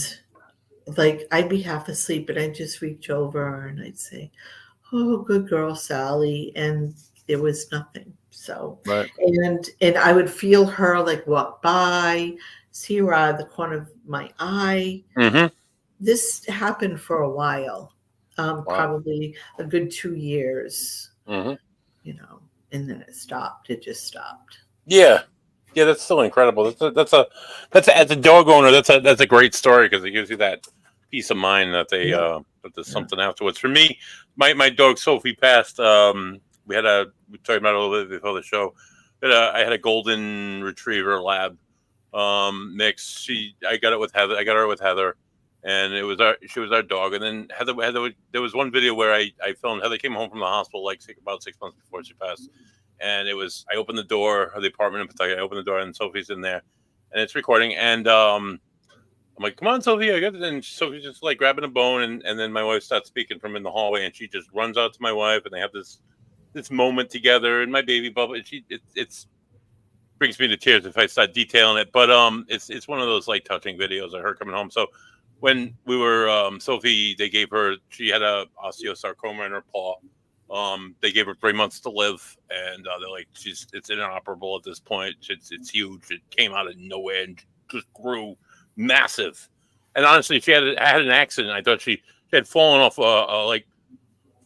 like I'd be half asleep, and I'd just reach over and I'd say, "Oh, good girl, Sally," and there was nothing. So, Right. and I would feel her like walk by, see her out of the corner of my eye. This happened for a while, probably a good 2 years, you know, and then it stopped. It just stopped. Yeah. Yeah, that's so incredible. That's as a dog owner, that's a great story because it gives you that peace of mind that that there's something afterwards. For me, my dog Sophie passed. We talked about it a little bit before the show. I had a golden retriever lab mix. I got her with Heather, and she was our dog. And then Heather, there was one video where I filmed. Heather came home from the hospital about 6 months before she passed. And I opened the door of the apartment in Pawtucket. I opened the door and Sophie's in there and it's recording. And I'm like, come on, Sophie. I got it. And Sophie's just like grabbing a bone. And then my wife starts speaking from in the hallway and she just runs out to my wife and they have this moment together and my baby bubble. It's brings me to tears if I start detailing it. But it's one of those like touching videos of her coming home. So when we were Sophie, she had a osteosarcoma in her paw. They gave her 3 months to live, and they're like, it's inoperable at this point. It's huge. It came out of nowhere and just grew massive. And honestly, she had an accident. I thought she had fallen off like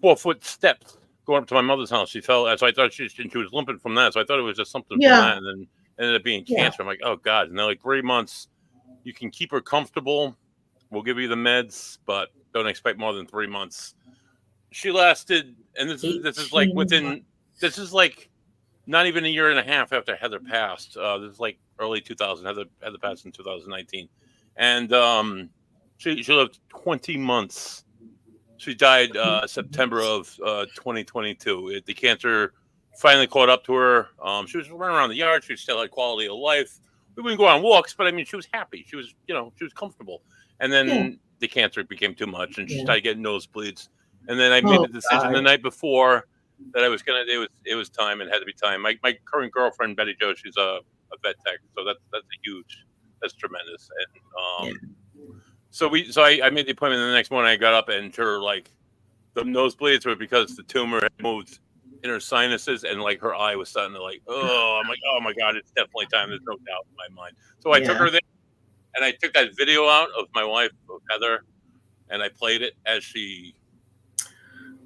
4-foot steps going up to my mother's house. She fell, so I thought she was limping from that. So I thought it was just something from that, and then ended up being cancer. I'm like, oh God! And they're like, 3 months. You can keep her comfortable. We'll give you the meds, but don't expect more than 3 months. She lasted, and this is like not even a year and a half after Heather passed. This is like early 2000. Heather passed in 2019, and she lived 20 months. She died September of 2022. The cancer finally caught up to her. She was running around the yard. She still had quality of life. We wouldn't go on walks, but I mean, she was happy. She was comfortable. And then the cancer became too much, and she started getting nosebleeds. And then I made the decision the night before that I was gonna. It was time. It had to be time. My current girlfriend Betty Jo, she's a vet tech, so that's tremendous. And so I made the appointment. And the next morning I got up and her like the nosebleeds were because the tumor had moved in her sinuses and like her eye was starting to like. Oh, I'm like, oh my God, it's definitely time. There's no doubt in my mind. So I took her there and I took that video out of my wife, of Heather, and I played it as she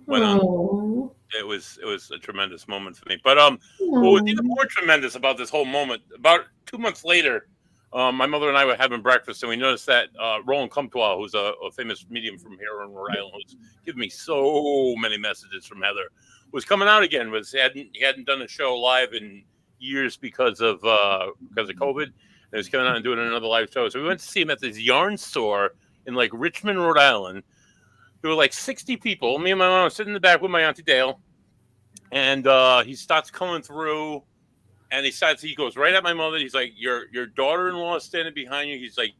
went on. It was a tremendous moment for me. But what was even more tremendous about this whole moment, about 2 months later, my mother and I were having breakfast, and we noticed that Roland Comtois, who's a famous medium from here in Rhode Island, who's given me so many messages from Heather, was coming out again. He hadn't done a show live in years because of COVID. And he was coming out and doing another live show. So we went to see him at this yarn store in like Richmond, Rhode Island. There were like 60 people. Me and my mom were sitting in the back with my Auntie Dale. And he starts coming through. And he goes right at my mother. He's like, your daughter-in-law is standing behind you. He's like,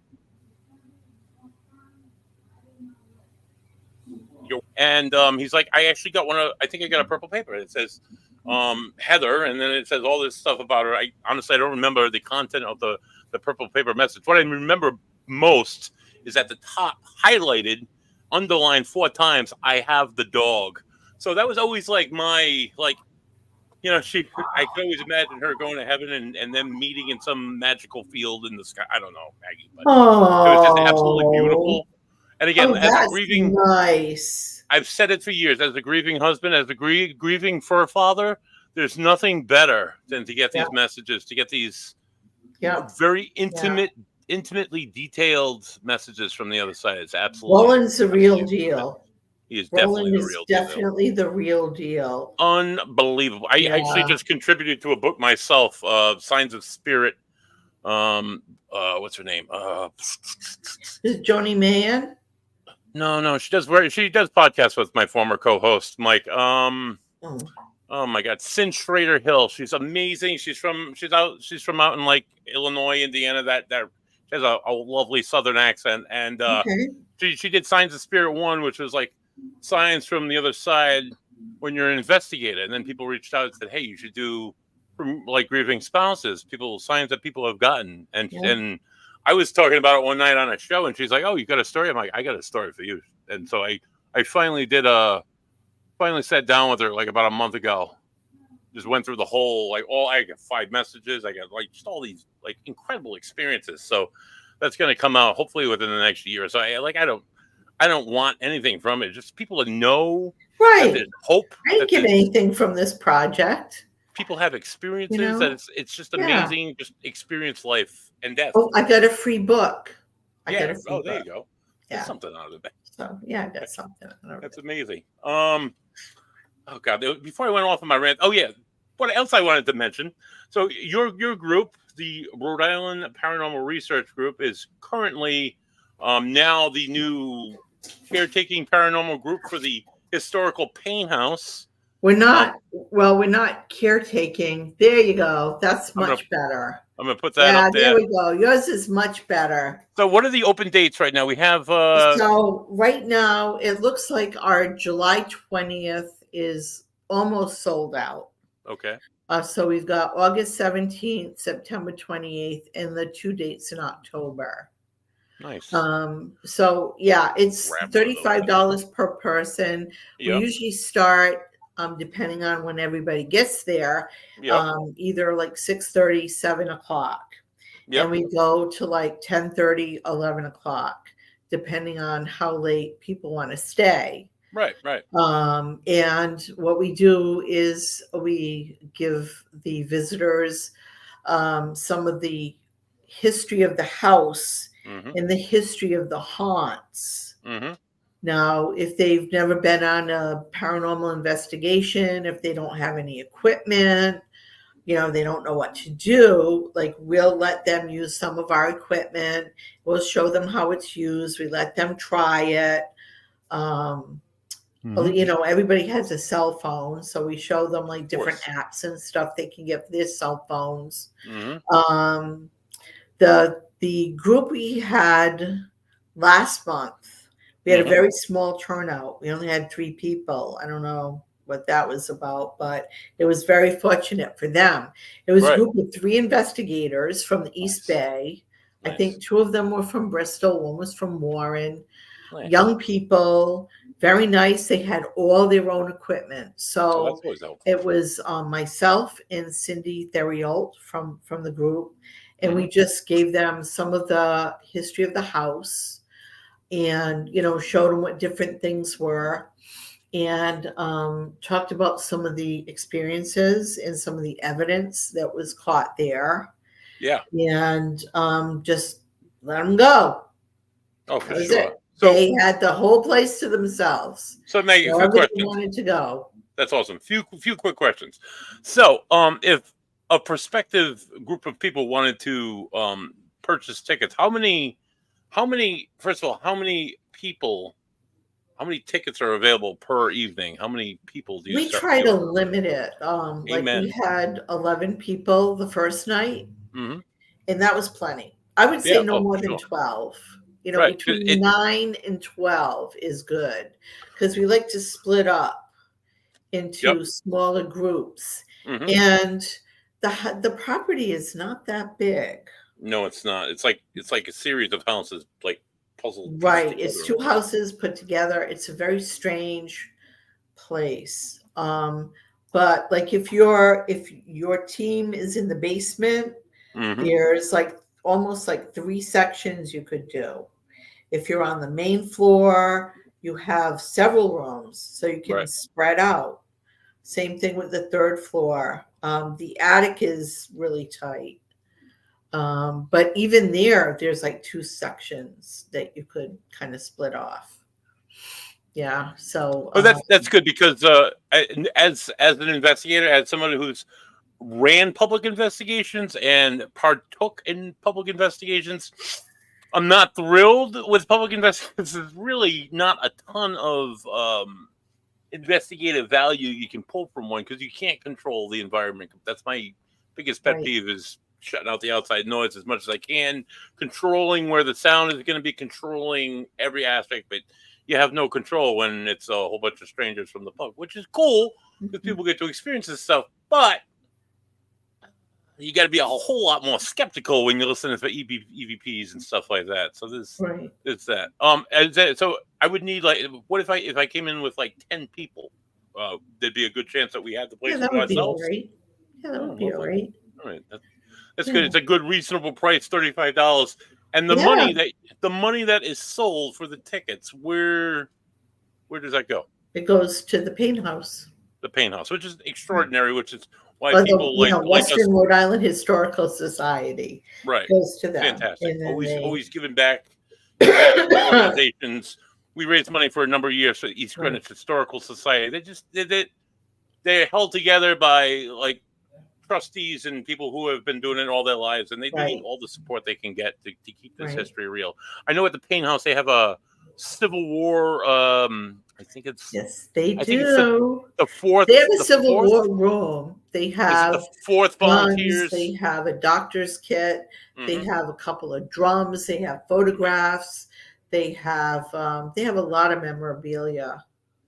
he's like, I actually got I think I got a purple paper. It says Heather. And then it says all this stuff about her. I don't remember the content of the purple paper message. What I remember most is at the top, highlighted, underlined 4 times, I have the dog. So that was always like my, like, you know, I could always imagine her going to heaven and them meeting in some magical field in the sky. I don't know, Maggie, but it was just absolutely beautiful. And again, as a grieving, nice. I've said it for years, as a grieving husband, as a grieving fur father, there's nothing better than to get these messages, to get these very intimately detailed messages from the other side. It's absolutely. Roland's the real deal. He is definitely the real deal. Unbelievable. I actually just contributed to a book myself, Signs of Spirit, What's her name? Is it Joni Mann? No, she does podcasts with my former co-host Mike. Oh. Oh my God, Cinch Schrader Hill. She's amazing. She's from out in like Illinois, Indiana. That she has a lovely Southern accent, and Okay. she did Signs of Spirit 1, which was like signs from the other side when you're an investigator. And then people reached out and said, "Hey, you should do from like grieving spouses, signs that people have gotten." And I was talking about it one night on a show, and she's like, "Oh, you got a story?" I'm like, "I got a story for you." And so I finally sat down with her like about a month ago. Just went through the whole I got 5 messages. I got like just all these like incredible experiences. So that's going to come out hopefully within the next year. So I don't want anything from it. Just people to know that Right. there's hope. I didn't get anything from this project. People have experiences You know? that it's just amazing. Just experience life and death. Oh, I got a free book. There you go. There's something out of it. So yeah, I got something out of That's it. amazing. Oh God! Before I went off on my rant, oh yeah, what else I wanted to mention? So your group, the Rhode Island Paranormal Research Group, is currently now the new caretaking paranormal group for the historical Payne House. We're not caretaking. There you go. That's much better. I'm gonna put that up there. There we go. Yours is much better. So what are the open dates right now? We have so right now it looks like our July 20th is almost sold out. Okay. So we've got August 17th, September 28th, and the 2 dates in October. Nice. So yeah, it's $35 per person. Yep. We usually start depending on when everybody gets there, either like 6:30, 7 o'clock. Yep. And we go to like 10:30, 11 o'clock, depending on how late people want to stay. Right. And what we do is we give the visitors some of the history of the house and the history of the haunts. Mm-hmm. Now, if they've never been on a paranormal investigation, if they don't have any equipment, they don't know what to do, like we'll let them use some of our equipment. We'll show them how it's used. We let them try it. Everybody has a cell phone, so we show them like different apps and stuff they can get for their cell phones. Mm-hmm. The group we had last month, we had a very small turnout. We only had 3 people. I don't know what that was about, but it was very fortunate for them. It was a group of 3 investigators from the East Bay. Nice. I think 2 of them were from Bristol. 1 was from Warren. Nice. Young people, very nice. They had all their own equipment. So it was myself and Cindy Theriault from the group. And we just gave them some of the history of the house and, showed them what different things were and talked about some of the experiences and some of the evidence that was caught there. Yeah. And just let them go. Oh, for sure. So, they had the whole place to themselves. So, Maggie, a few questions. Wanted to go. That's awesome. Few quick questions. So, if a prospective group of people wanted to purchase tickets, how many first of all, how many tickets are available per evening? How many people do you We try to limit it. Like we had 11 people the first night, and that was plenty. I would say no more than 12. Between 9 and 12 is good because we like to split up into smaller groups. And the property is not that big. No, it's not. It's like a series of houses, like puzzled. Right. It's 2 houses put together. It's a very strange place. But like if your team is in the basement, there's like almost like 3 sections you could do. If you're on the main floor, you have several rooms, so you can spread out. Same thing with the 3rd floor. The attic is really tight. But even there's like 2 sections that you could kind of split off. Yeah. So that's good because as an investigator, as someone who's ran public investigations and partook in public investigations. I'm not thrilled with public investigations. There's really not a ton of investigative value you can pull from one because you can't control the environment. That's my biggest pet peeve, is shutting out the outside noise as much as I can, controlling where the sound is going to be, controlling every aspect, but you have no control when it's a whole bunch of strangers from the public, which is cool because people get to experience this stuff, but you got to be a whole lot more skeptical when you listen to EVPs and stuff like that. So it's that. So I would need, like, what if I came in with like 10 people? There'd be a good chance that we had the place to ourselves. Yeah, that would be all right. All right, that's good. It's a good, reasonable price, $35, and the money that is sold for the tickets, where does that go? It goes to the Paint House. The Paint House, which is extraordinary, which is why people Western Rhode Island Historical Society goes to them. Fantastic. Always giving back organizations. We raised money for a number of years for East Greenwich Historical Society. They're held together by like trustees and people who have been doing it all their lives, and they need all the support they can get to keep this history real. I know at the Paint House they have a Civil War. I think it's they do. The fourth. They have a Civil War room. They have the fourth volunteers. They have a doctor's kit. They have a couple of drums. They have photographs. They have a lot of memorabilia.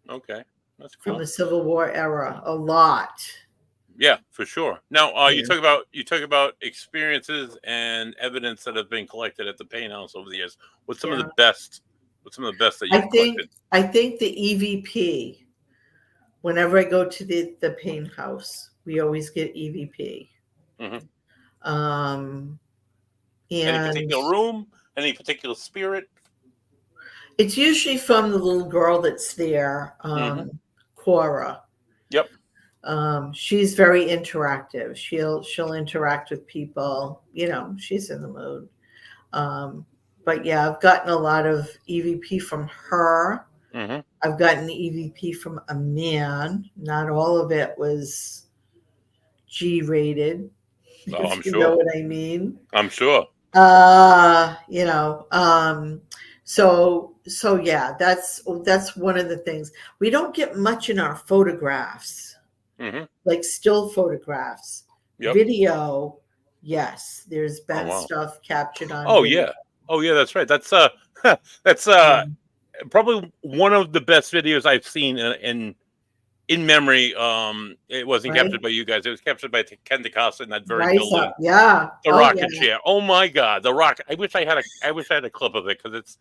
Okay, that's cool. From the Civil War era. A lot. Yeah, for sure. Now, you talk about experiences and evidence that have been collected at the Paint House over the years. What's some of the best that you've collected? I think the EVP. Whenever I go to the Paint House, we always get EVP. And any particular room? Any particular spirit? It's usually from the little girl that's there, Cora. Yep. She's very interactive. She'll interact with people. She's in the mood. But yeah, I've gotten a lot of EVP from her. I've gotten EVP from a man. Not all of it was G-rated. Oh, I'm sure. You know what I mean? I'm sure. So yeah, that's one of the things. We don't get much in our photographs, like still photographs. Video, yes, there's been stuff captured on. Video. Yeah, that's right. That's probably one of the best videos I've seen in memory. It wasn't captured by you guys. It was captured by Ken DeCosta in that very building. Yeah, the rocket chair. Oh my God, the rocket! I wish I had a clip of it, because it's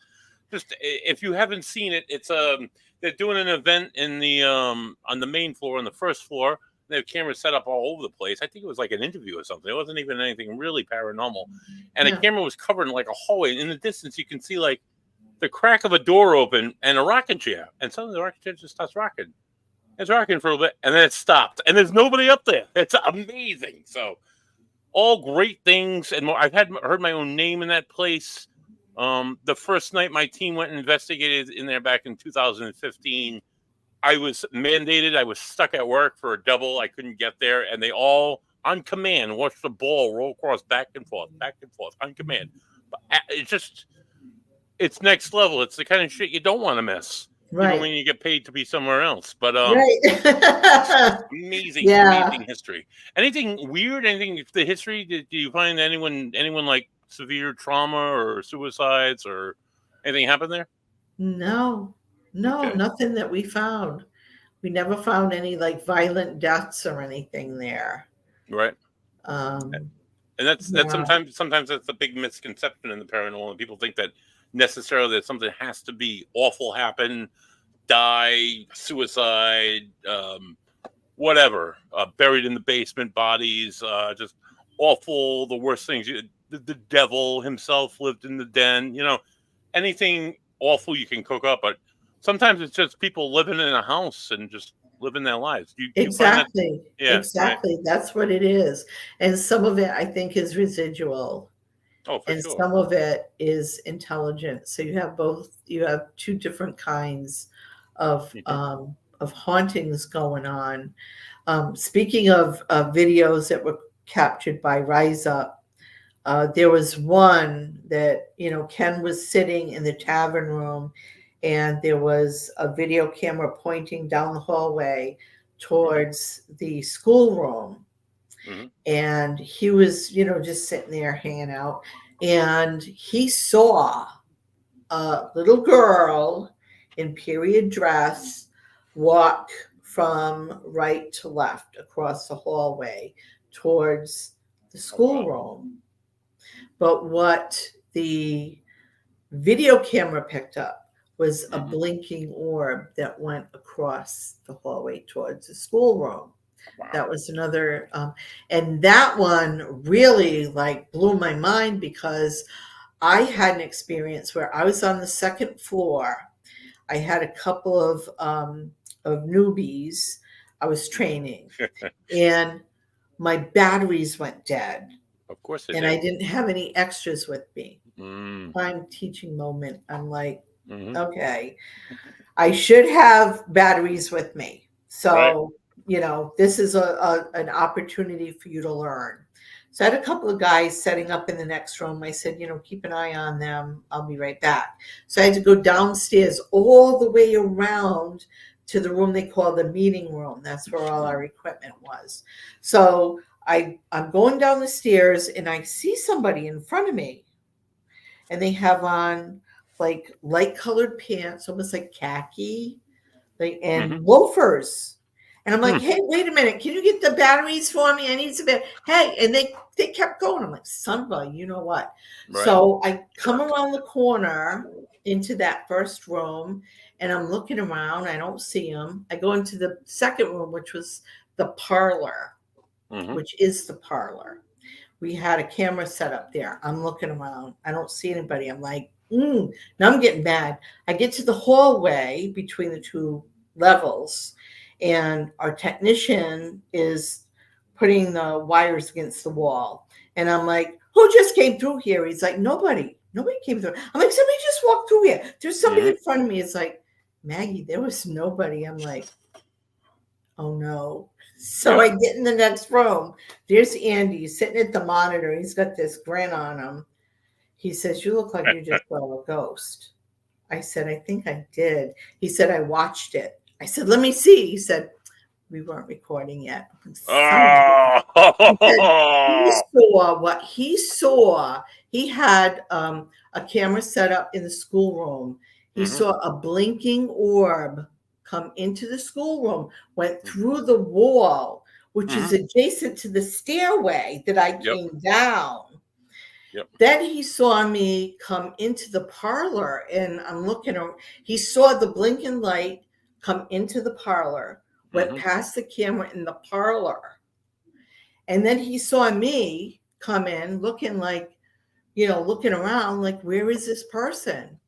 just, if you haven't seen it, it's they're doing an event in the on the main floor, on the first floor. They have cameras set up all over the place. I think it was like an interview or something. It wasn't even anything really paranormal. And the camera was covering like a hallway. In the distance, you can see like the crack of a door open and a rocking chair. And suddenly the rocking chair just starts rocking. It's rocking for a little bit, and then it stopped. And there's nobody up there. It's amazing. So all great things and more. I've heard my own name in that place. The first night my team went and investigated in there back in 2015, I was mandated. I was stuck at work for a double. I couldn't get there, and they all, on command, watched the ball roll across back and forth on command. But it's next level. It's the kind of shit you don't want to miss. Even when you get paid to be somewhere else. But amazing history. Anything weird? Anything the history? Do you find anyone like severe trauma or suicides or anything happen there? No, nothing that we found. We never found any like violent deaths or anything there. Right. And that's sometimes that's a big misconception in the paranormal. People think that necessarily that something has to be awful happen, die, suicide, whatever, buried in the basement, bodies, just awful, the worst things. The devil himself lived in the den. Anything awful you can cook up, but sometimes it's just people living in a house and just living their lives. Exactly. Right. That's what it is. And some of it, I think, is residual. Some of it is intelligent. So you have both. You have two different kinds of hauntings going on. Speaking of videos that were captured by Rise Up, there was one that, Ken was sitting in the tavern room, and there was a video camera pointing down the hallway towards the schoolroom. Mm-hmm. And he was, just sitting there hanging out. And he saw a little girl in period dress walk from right to left across the hallway towards the schoolroom. But what the video camera picked up was a blinking orb that went across the hallway towards the schoolroom. Wow. That was another, and that one really blew my mind, because I had an experience where I was on the second floor. I had a couple of newbies I was training, and my batteries went dead. Of course they and did. I didn't have any extras with me. Mm. Prime teaching moment. I'm like, Mm-hmm. okay, I should have batteries with me. So, this is an opportunity for you to learn. So I had a couple of guys setting up in the next room. I said, keep an eye on them. I'll be right back. So I had to go downstairs all the way around to the room they call the meeting room. That's where all our equipment was. So I'm going down the stairs, and I see somebody in front of me, and they have on light colored pants, almost like khaki, and loafers. And I'm like, hey, wait a minute. Can you get the batteries for me? I need some Hey, and they kept going. I'm like, son of a, you know what? Right. So I come around the corner into that first room, and I'm looking around. I don't see him. I go into the second room, which was the parlor, which is the parlor. We had a camera set up there. I'm looking around. I don't see anybody. I'm like, now I'm getting mad. I get to the hallway between the two levels, and our technician is putting the wires against the wall. And I'm like, who just came through here? He's like, nobody came through. I'm like, somebody just walked through here. There's somebody in front of me. It's like, Maggie, there was nobody. I'm like, oh no. So I get in the next room. There's Andy sitting at the monitor. He's got this grin on him. He says, you look like you just saw a ghost. I said, I think I did. He said, I watched it. I said, let me see. He said, we weren't recording yet. He said, he saw what he saw. He had a camera set up in the schoolroom. He saw a blinking orb come into the schoolroom, went through the wall, which is adjacent to the stairway that I came down. Then he saw me come into the parlor, and I'm looking. He saw the blinking light come into the parlor, went past the camera in the parlor, and then he saw me come in, looking looking around, like, where is this person?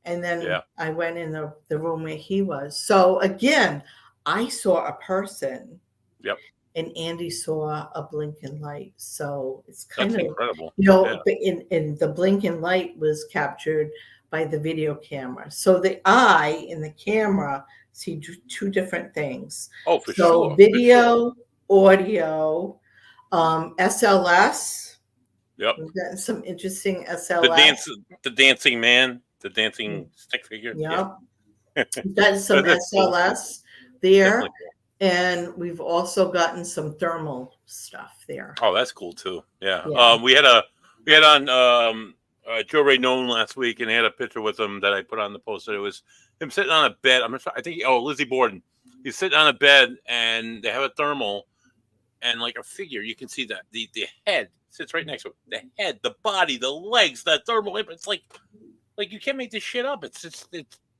And then I went in the room where he was. So again, I saw a person. Yep. And Andy saw a blinking light. So it's kind of incredible. And the blinking light was captured by the video camera. So the eye in the camera see two different things. Oh, for sure. So video, audio, SLS. Yep. We've gotten some interesting SLS. The dancing man. The dancing stick figure. Yep. We've got some SLS there. Definitely. And we've also gotten some thermal stuff there. Oh, that's cool too. Yeah. We had on Joe Ray Nolan last week, and they had a picture with him that I put on the poster. It was him sitting on a bed. Lizzie Borden. He's sitting on a bed, and they have a thermal, and like a figure. You can see that the head sits right next to it. The head, the body, the legs, that thermal. It's like you can't make this shit up. It's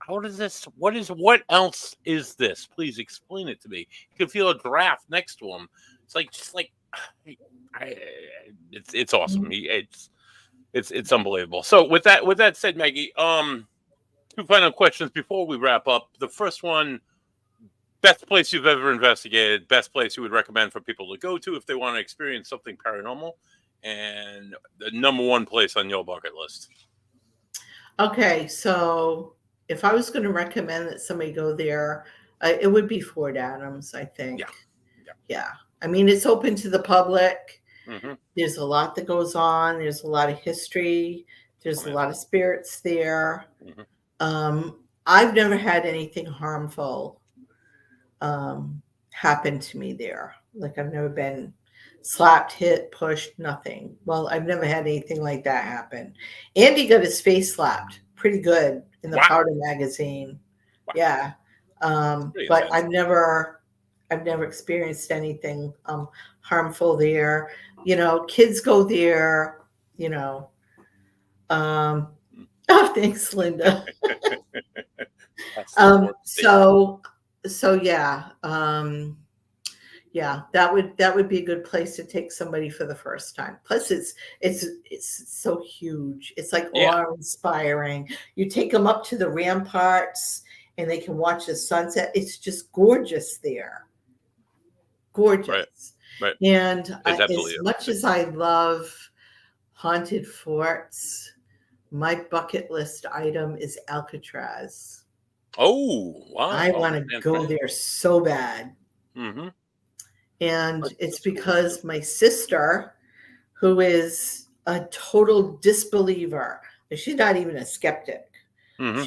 how does this? What else is this? Please explain it to me. You can feel a draft next to him. It's it's awesome. It's unbelievable. So with that said, Maggie, two final questions before we wrap up. The first one: best place you've ever investigated, best place you would recommend for people to go to if they want to experience something paranormal, and the number one place on your bucket list. Okay, so if I was going to recommend that somebody go there, It would be Fort Adams, I think. Yeah. Yeah. Yeah. I mean, it's open to the public. Mm-hmm. There's a lot that goes on. There's a lot of history. There's a lot of spirits there. Mm-hmm. I've never had anything harmful happen to me there. Like I've never been slapped, hit, pushed, nothing. Well, I've never had anything like that happen. Andy got his face slapped pretty good in the Powder magazine. Wow. Yeah. But I've never experienced anything harmful there. You know, kids go there, you know. Oh, thanks, Linda. So yeah. Yeah, that would be a good place to take somebody for the first time. Plus it's so huge. It's like awe-inspiring. You take them up to the ramparts and they can watch the sunset. It's just gorgeous there. Gorgeous. Right. And as much as I love haunted forts, my bucket list item is Alcatraz. Oh, wow. I want to go there so bad. Mm-hmm. And it's because my sister, who is a total disbeliever, she's not even a skeptic. Mm-hmm.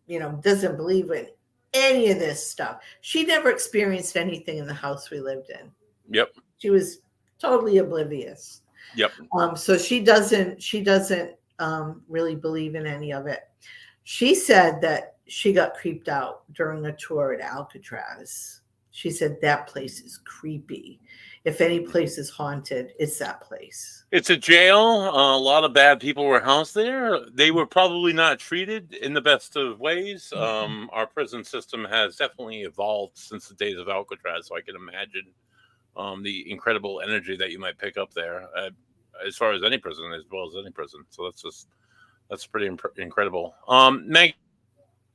She doesn't believe in any of this stuff. She never experienced anything in the house we lived in. Yep. She was totally oblivious. Yep. So she doesn't really believe in any of it. She said that she got creeped out during a tour at Alcatraz. She said that place is creepy. If any place is haunted, it's that place. It's a jail. A lot of bad people were housed there. They were probably not treated in the best of ways. Mm-hmm. Our prison system has definitely evolved since the days of Alcatraz, so I can imagine the incredible energy that you might pick up there, as far as any prison, as well as any prison. So that's pretty incredible. Maggie,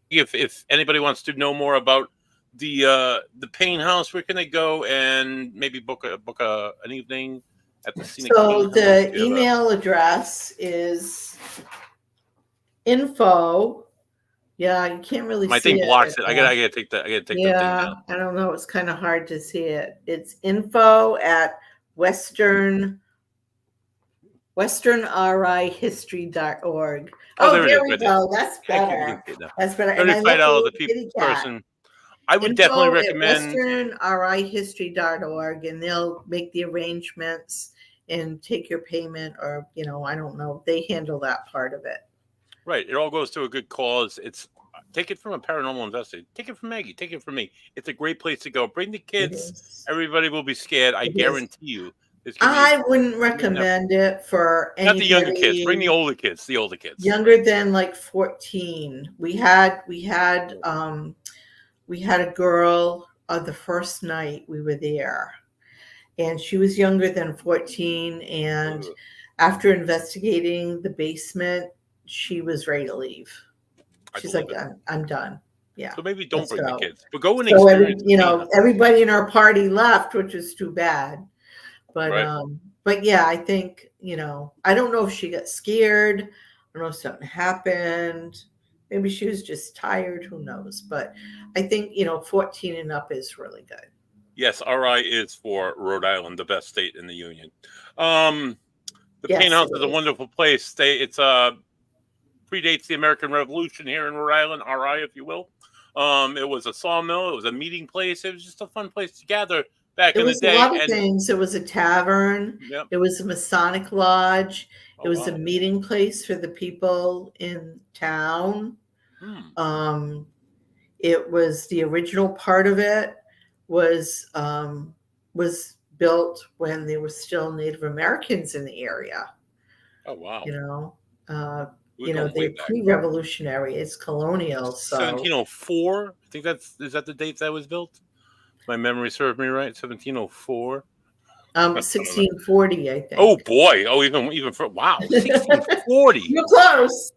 if anybody wants to know more about the Payne House, where can they go and maybe book an evening at the scenic? So the email address is info. Yeah, you can't really see it. My thing blocks it. I gotta take that. I gotta take that thing down. I don't know. It's kind of hard to see it. It's westernrihistory.org. Oh, there we go. That's better. That's better. And $35 the people person. I would definitely recommend westernrihistory.org, and they'll make the arrangements and take your payment, or I don't know. They handle that part of it. Right. It all goes to a good cause. Take it from a paranormal investigator. Take it from Maggie. Take it from me. It's a great place to go. Bring the kids. Everybody will be scared. I guarantee you. I wouldn't recommend it for anybody. Not the younger kids. Bring the older kids. The older kids. Younger than like 14. We had a girl the first night we were there, and she was younger than 14. And after investigating the basement, she was ready to leave. She's like, I'm done. Yeah. So maybe don't bring the kids, but go and experience. Everybody in our party left, which is too bad. But but yeah, I think I don't know if she got scared. I don't know if something happened. Maybe she was just tired. Who knows? But I think 14 and up is really good. Yes, RI is for Rhode Island, the best state in the union. The Payne House is a wonderful place. It's predates the American Revolution here in Rhode Island. RI, if you will. It was a sawmill. It was a meeting place. It was just a fun place to gather back in the day. It was a lot of things. It was a tavern. Yep. It was a Masonic lodge. It was a meeting place for the people in town. It was the original part of it was built when there were still Native Americans in the area. Oh wow! They're pre-revolutionary. It's colonial. So 1704. I think is that the date that was built? My memory served me right. 1704. 1640, I think. Oh boy! Oh, even for 1640. You're close.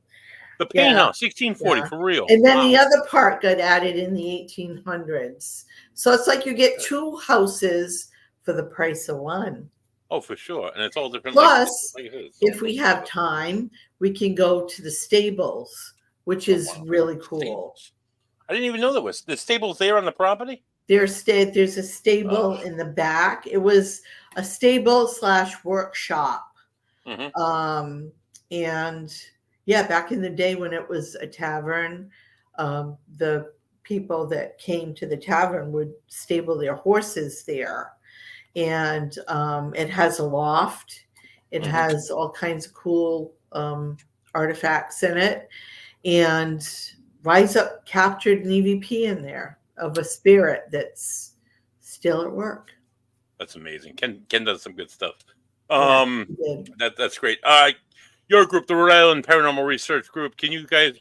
The Payne House, 1640, for real. And then the other part got added in the 1800s. So it's like you get two houses for the price of one. Oh, for sure. And it's all different. Plus, if we have time, we can go to the stables, which is really cool. I didn't even know there was the stables there on the property. There's a stable in the back. It was a stable / workshop. Mm-hmm. And yeah, back in the day when it was a tavern, the people that came to the tavern would stable their horses there. And it has a loft. It Mm-hmm. has all kinds of cool artifacts in it. And Rise Up captured an EVP in there of a spirit that's still at work. That's amazing. Ken does some good stuff. Yeah, he did. That's great. Your group, the Rhode Island Paranormal Research Group. Can you guys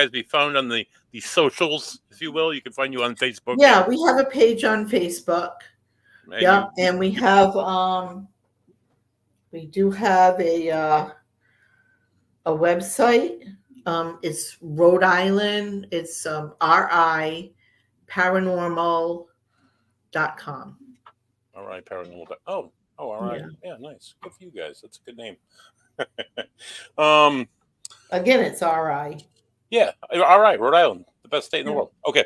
be found on the socials, if you will? You can find you on Facebook. Yeah, we have a page on Facebook. Yeah, and we do have a website. It's Rhode Island. It's RI Paranormal.com. RI Paranormal. Oh, RI. Yeah, nice. Good for you guys. That's a good name. Again, it's RI. Yeah, all right, Rhode Island, the best state in the world. Okay.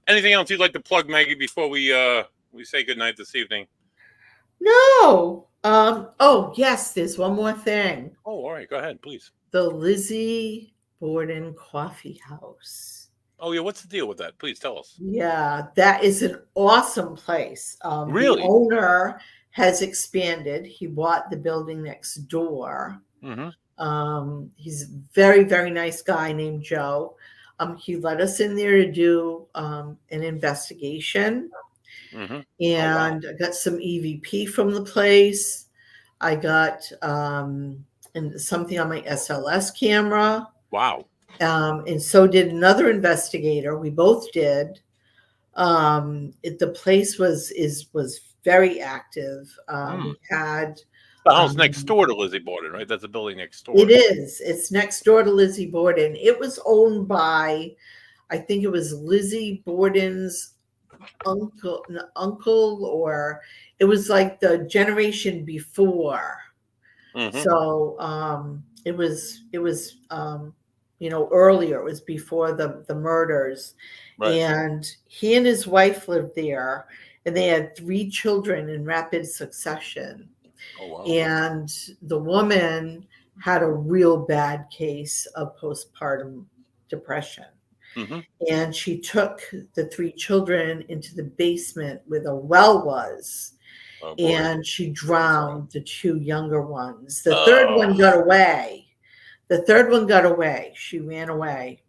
Anything else you'd like to plug, Maggie, before we say goodnight this evening? No. Oh, yes, there's one more thing. Oh, all right, go ahead, please. The Lizzie Borden Coffee House. Oh, yeah, what's the deal with that? Please tell us. Yeah, that is an awesome place. Really? The owner has expanded. He bought the building next door. Mm-hmm. He's a very, very nice guy named Joe. He let us in there to do an investigation. Mm-hmm. And I got some EVP from the place. I got and something on my SLS camera. Wow. And so did another investigator. We both did. The place was very active. We had the house next door to Lizzie Borden, right? That's a building next door. It is. It's next door to Lizzie Borden. It was owned by, I think it was Lizzie Borden's uncle, or it was like the generation before. Mm-hmm. So it was earlier. It was before the murders. Right. And he and his wife lived there, and they had 3 children in rapid succession. Oh, wow. And the woman had a real bad case of postpartum depression. Mm-hmm. And she took the 3 children into the basement where the well was. Oh, and she drowned the 2 younger ones. The third one got away. She ran away.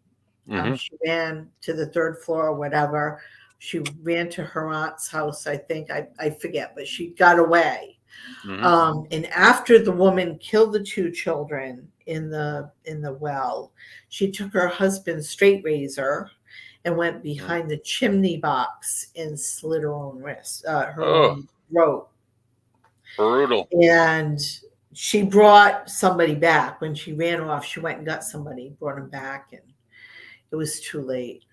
Mm-hmm. She ran to the 3rd floor or whatever. She ran to her aunt's house, I think. I forget, but she got away. Mm-hmm. And after the woman killed the 2 children in the well, she took her husband's straight razor and went behind the chimney box and slit her own wrist, her own throat. Brutal. And she brought somebody back. When she ran off, she went and got somebody, brought him back, and it was too late.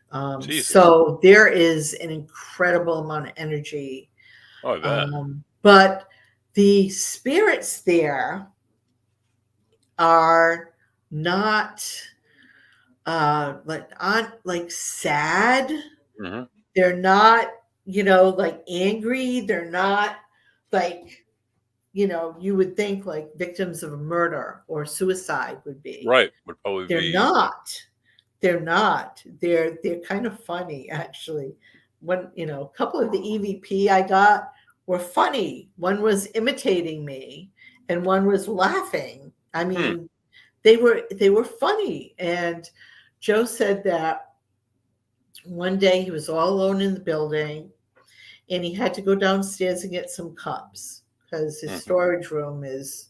So there is an incredible amount of energy. Oh, I bet. But the spirits there are not like sad. Mm-hmm. They're not, like angry. They're not like, you would think like victims of a murder or suicide would be. Right. Would probably be. They're not. They're kind of funny, actually. When, a couple of the EVP I got were funny. One was imitating me and one was laughing. I mean, they were funny. And Joe said that one day he was all alone in the building and he had to go downstairs and get some cups because his storage room is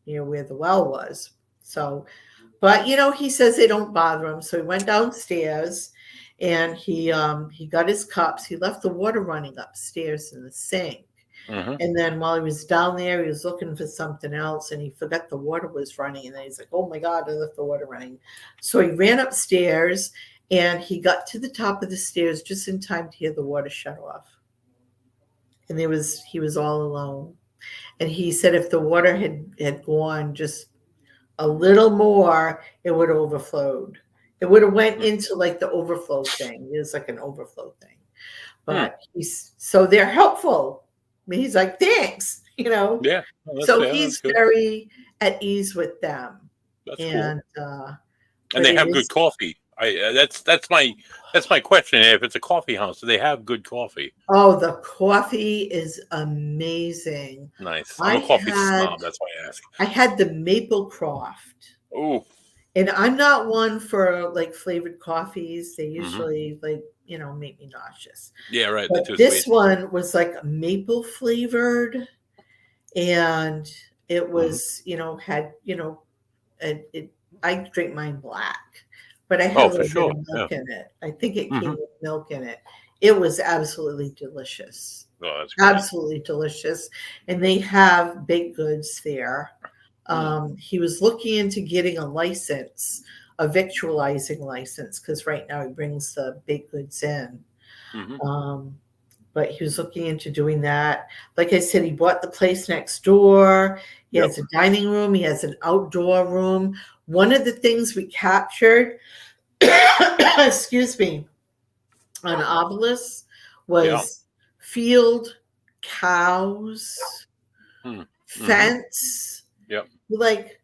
near where the well was. So, but he says they don't bother him. So he went downstairs and he got his cups. He left the water running upstairs in the sink. Mm-hmm. And then while he was down there, he was looking for something else and he forgot the water was running. And then he's like, oh my God, I left the water running. So he ran upstairs and he got to the top of the stairs just in time to hear the water shut off. And he was all alone. And he said if the water had gone just a little more, it would have overflowed It would have went into like the overflow thing. It was like an overflow thing. But so they're helpful. I mean, he's like, thanks, Yeah. So That's he's good. very at ease with them. That's And cool. And but they it have good is coffee. That's my question. If it's a coffee house, do they have good coffee? the coffee is amazing. Nice. I'm I a coffee had snob. That's why I ask. I had the Maple Croft. Oh. And I'm not one for like flavored coffees. They Mm-hmm. usually make me nauseous. Yeah, right. But They're too this sweet. one was like maple flavored, and it was, I drink mine black, but I had a For little bit sure. of Yeah. milk in it. I think it Mm-hmm. came with milk in it. It was absolutely delicious. Oh, that's great. Absolutely delicious. And they have baked goods there. He was looking into getting a license, a victualizing license, because right now he brings the baked goods in. Mm-hmm. But he was looking into doing that. Like I said, he bought the place next door. He has a dining room. He has an outdoor room. One of the things we captured, excuse me, on Obelisk was field, cows, fence. Yep. Like,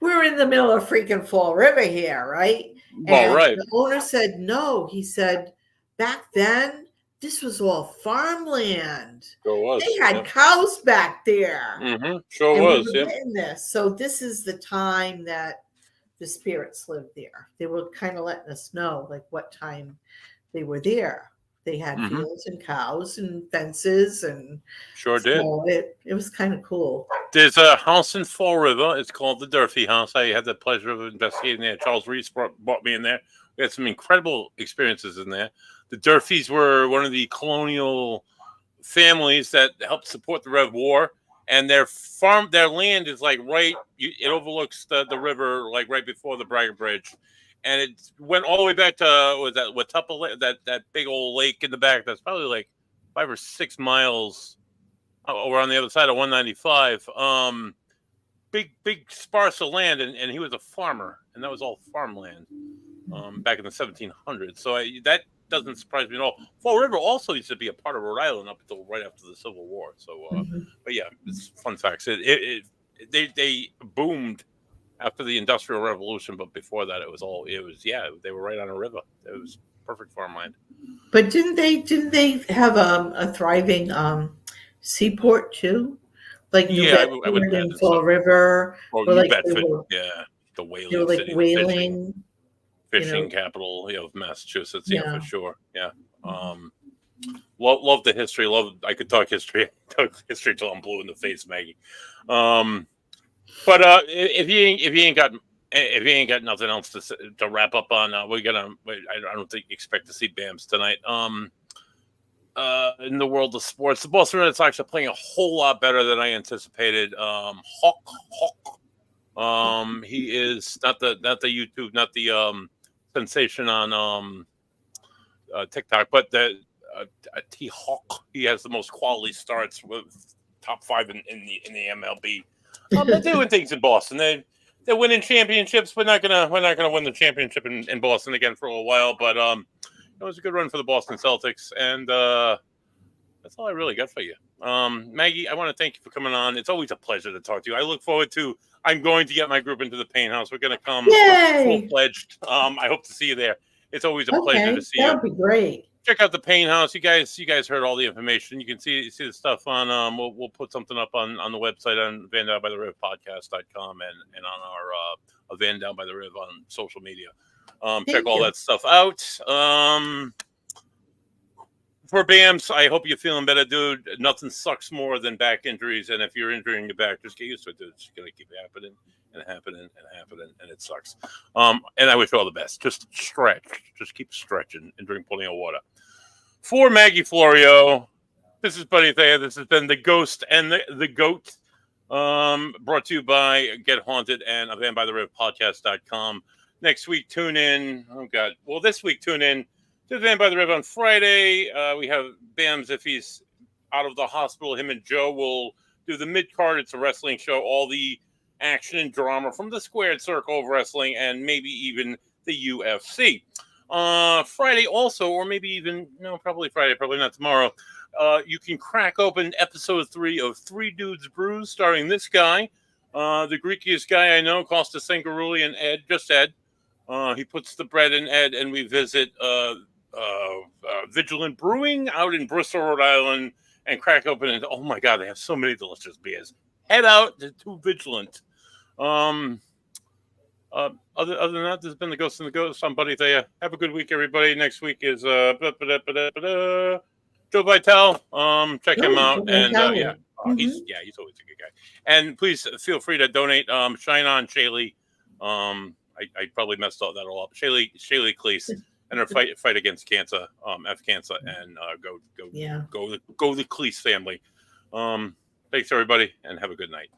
we're in the middle of freaking Fall River here, right? Well, And right. the owner said no. He said, back then, this was all farmland. Sure was. They had cows back there. Mm-hmm. Sure And was. we were getting this. So this is the time that the spirits lived there. They were kind of letting us know, like, what time they were there. They had fields and cows and fences, and sure did. It was kind of cool. There's a house in Fall River. It's called the Durfee House. I had the pleasure of investigating there. Charles Reese brought me in there. We had some incredible experiences in there. The Durfees were one of the colonial families that helped support the Rev War, and their land is like it overlooks the river, like right before the Bragg Bridge, and it went all the way back to Watuppa, that big old lake in the back. That's probably like 5 or 6 miles over on the other side of 195. Big sparse of land, and he was a farmer, and that was all farmland back in the 1700s. So that doesn't surprise me at all. Fall River also used to be a part of Rhode Island up until right after the Civil War. So, but yeah, it's fun facts. They boomed after the Industrial Revolution, but before that, they were right on a river. It was perfect farmland. But didn't they have a thriving seaport too? Like New Bedford I would and imagine Fall so. River, Or where New like Bedford, the they whaling were like city, whaling, fishing capital, of Massachusetts, for sure. Yeah. Love the history. I could talk history. Talk history till I'm blue in the face, Maggie. But if you ain't got nothing else to wrap up on, I don't expect to see BAMs tonight. In the world of sports, the Boston Red Sox are playing a whole lot better than I anticipated. Hawk. He is not the YouTube, not the sensation on TikTok, but the T Hawk. He has the most quality starts, with top 5 in the MLB. They're doing things in Boston. They're winning championships. We're not gonna win the championship in Boston again for a while, but it was a good run for the Boston Celtics, and that's all I really got for you. Maggie, I want to thank you for coming on. It's always a pleasure to talk to you. I look forward to. I'm going to get my group into the Pain House. We're going to come full-fledged. I hope to see you there. It's always a pleasure to see you. That would be great. Check out the Pain House. You guys heard all the information. You can see the stuff on. We'll put something up on the website on vandownbytherivpodcast.com and on our Van Down by the Riv on social media. Check all that stuff out. For BAMs, I hope you're feeling better, dude. Nothing sucks more than back injuries, and if you're injuring your back, just get used to it, dude. It's gonna keep happening, and it sucks. And I wish you all the best. Just stretch, just keep stretching, and drink plenty of water. For Maggie Florio, this is Buddy Thayer. This has been the Ghost and the Goat, brought to you by Get Haunted and vanbytherivpodcast.com. Next week, tune in. Oh God, well, this week, tune in to Van by the River on Friday. We have BAMS if he's out of the hospital. Him and Joe will do the mid-card. It's a wrestling show. All the action and drama from the squared circle of wrestling, and maybe even the UFC. Friday also, or maybe even, no, probably Friday, probably not tomorrow. You can crack open episode 3 of Three Dudes Brews, starring this guy, the Greekiest guy I know, Costas Sangaruli, and Ed, just Ed. He puts the bread in Ed, and we visit Vigilant Brewing out in Bristol, Rhode Island, and crack open. And oh my God, they have so many delicious beers. Head out to Vigilant. Other than that, this has been the Ghost and the Ghost. I'm Buddy Thea. Have a good week, everybody. Next week is Joe Vitale. Check him out, and he's always a good guy. And please feel free to donate. Shine on Shaylee. I probably messed all that all up. Shaylee Cleese and her fight against cancer, F cancer, and go the Cleese family. Thanks everybody, and have a good night.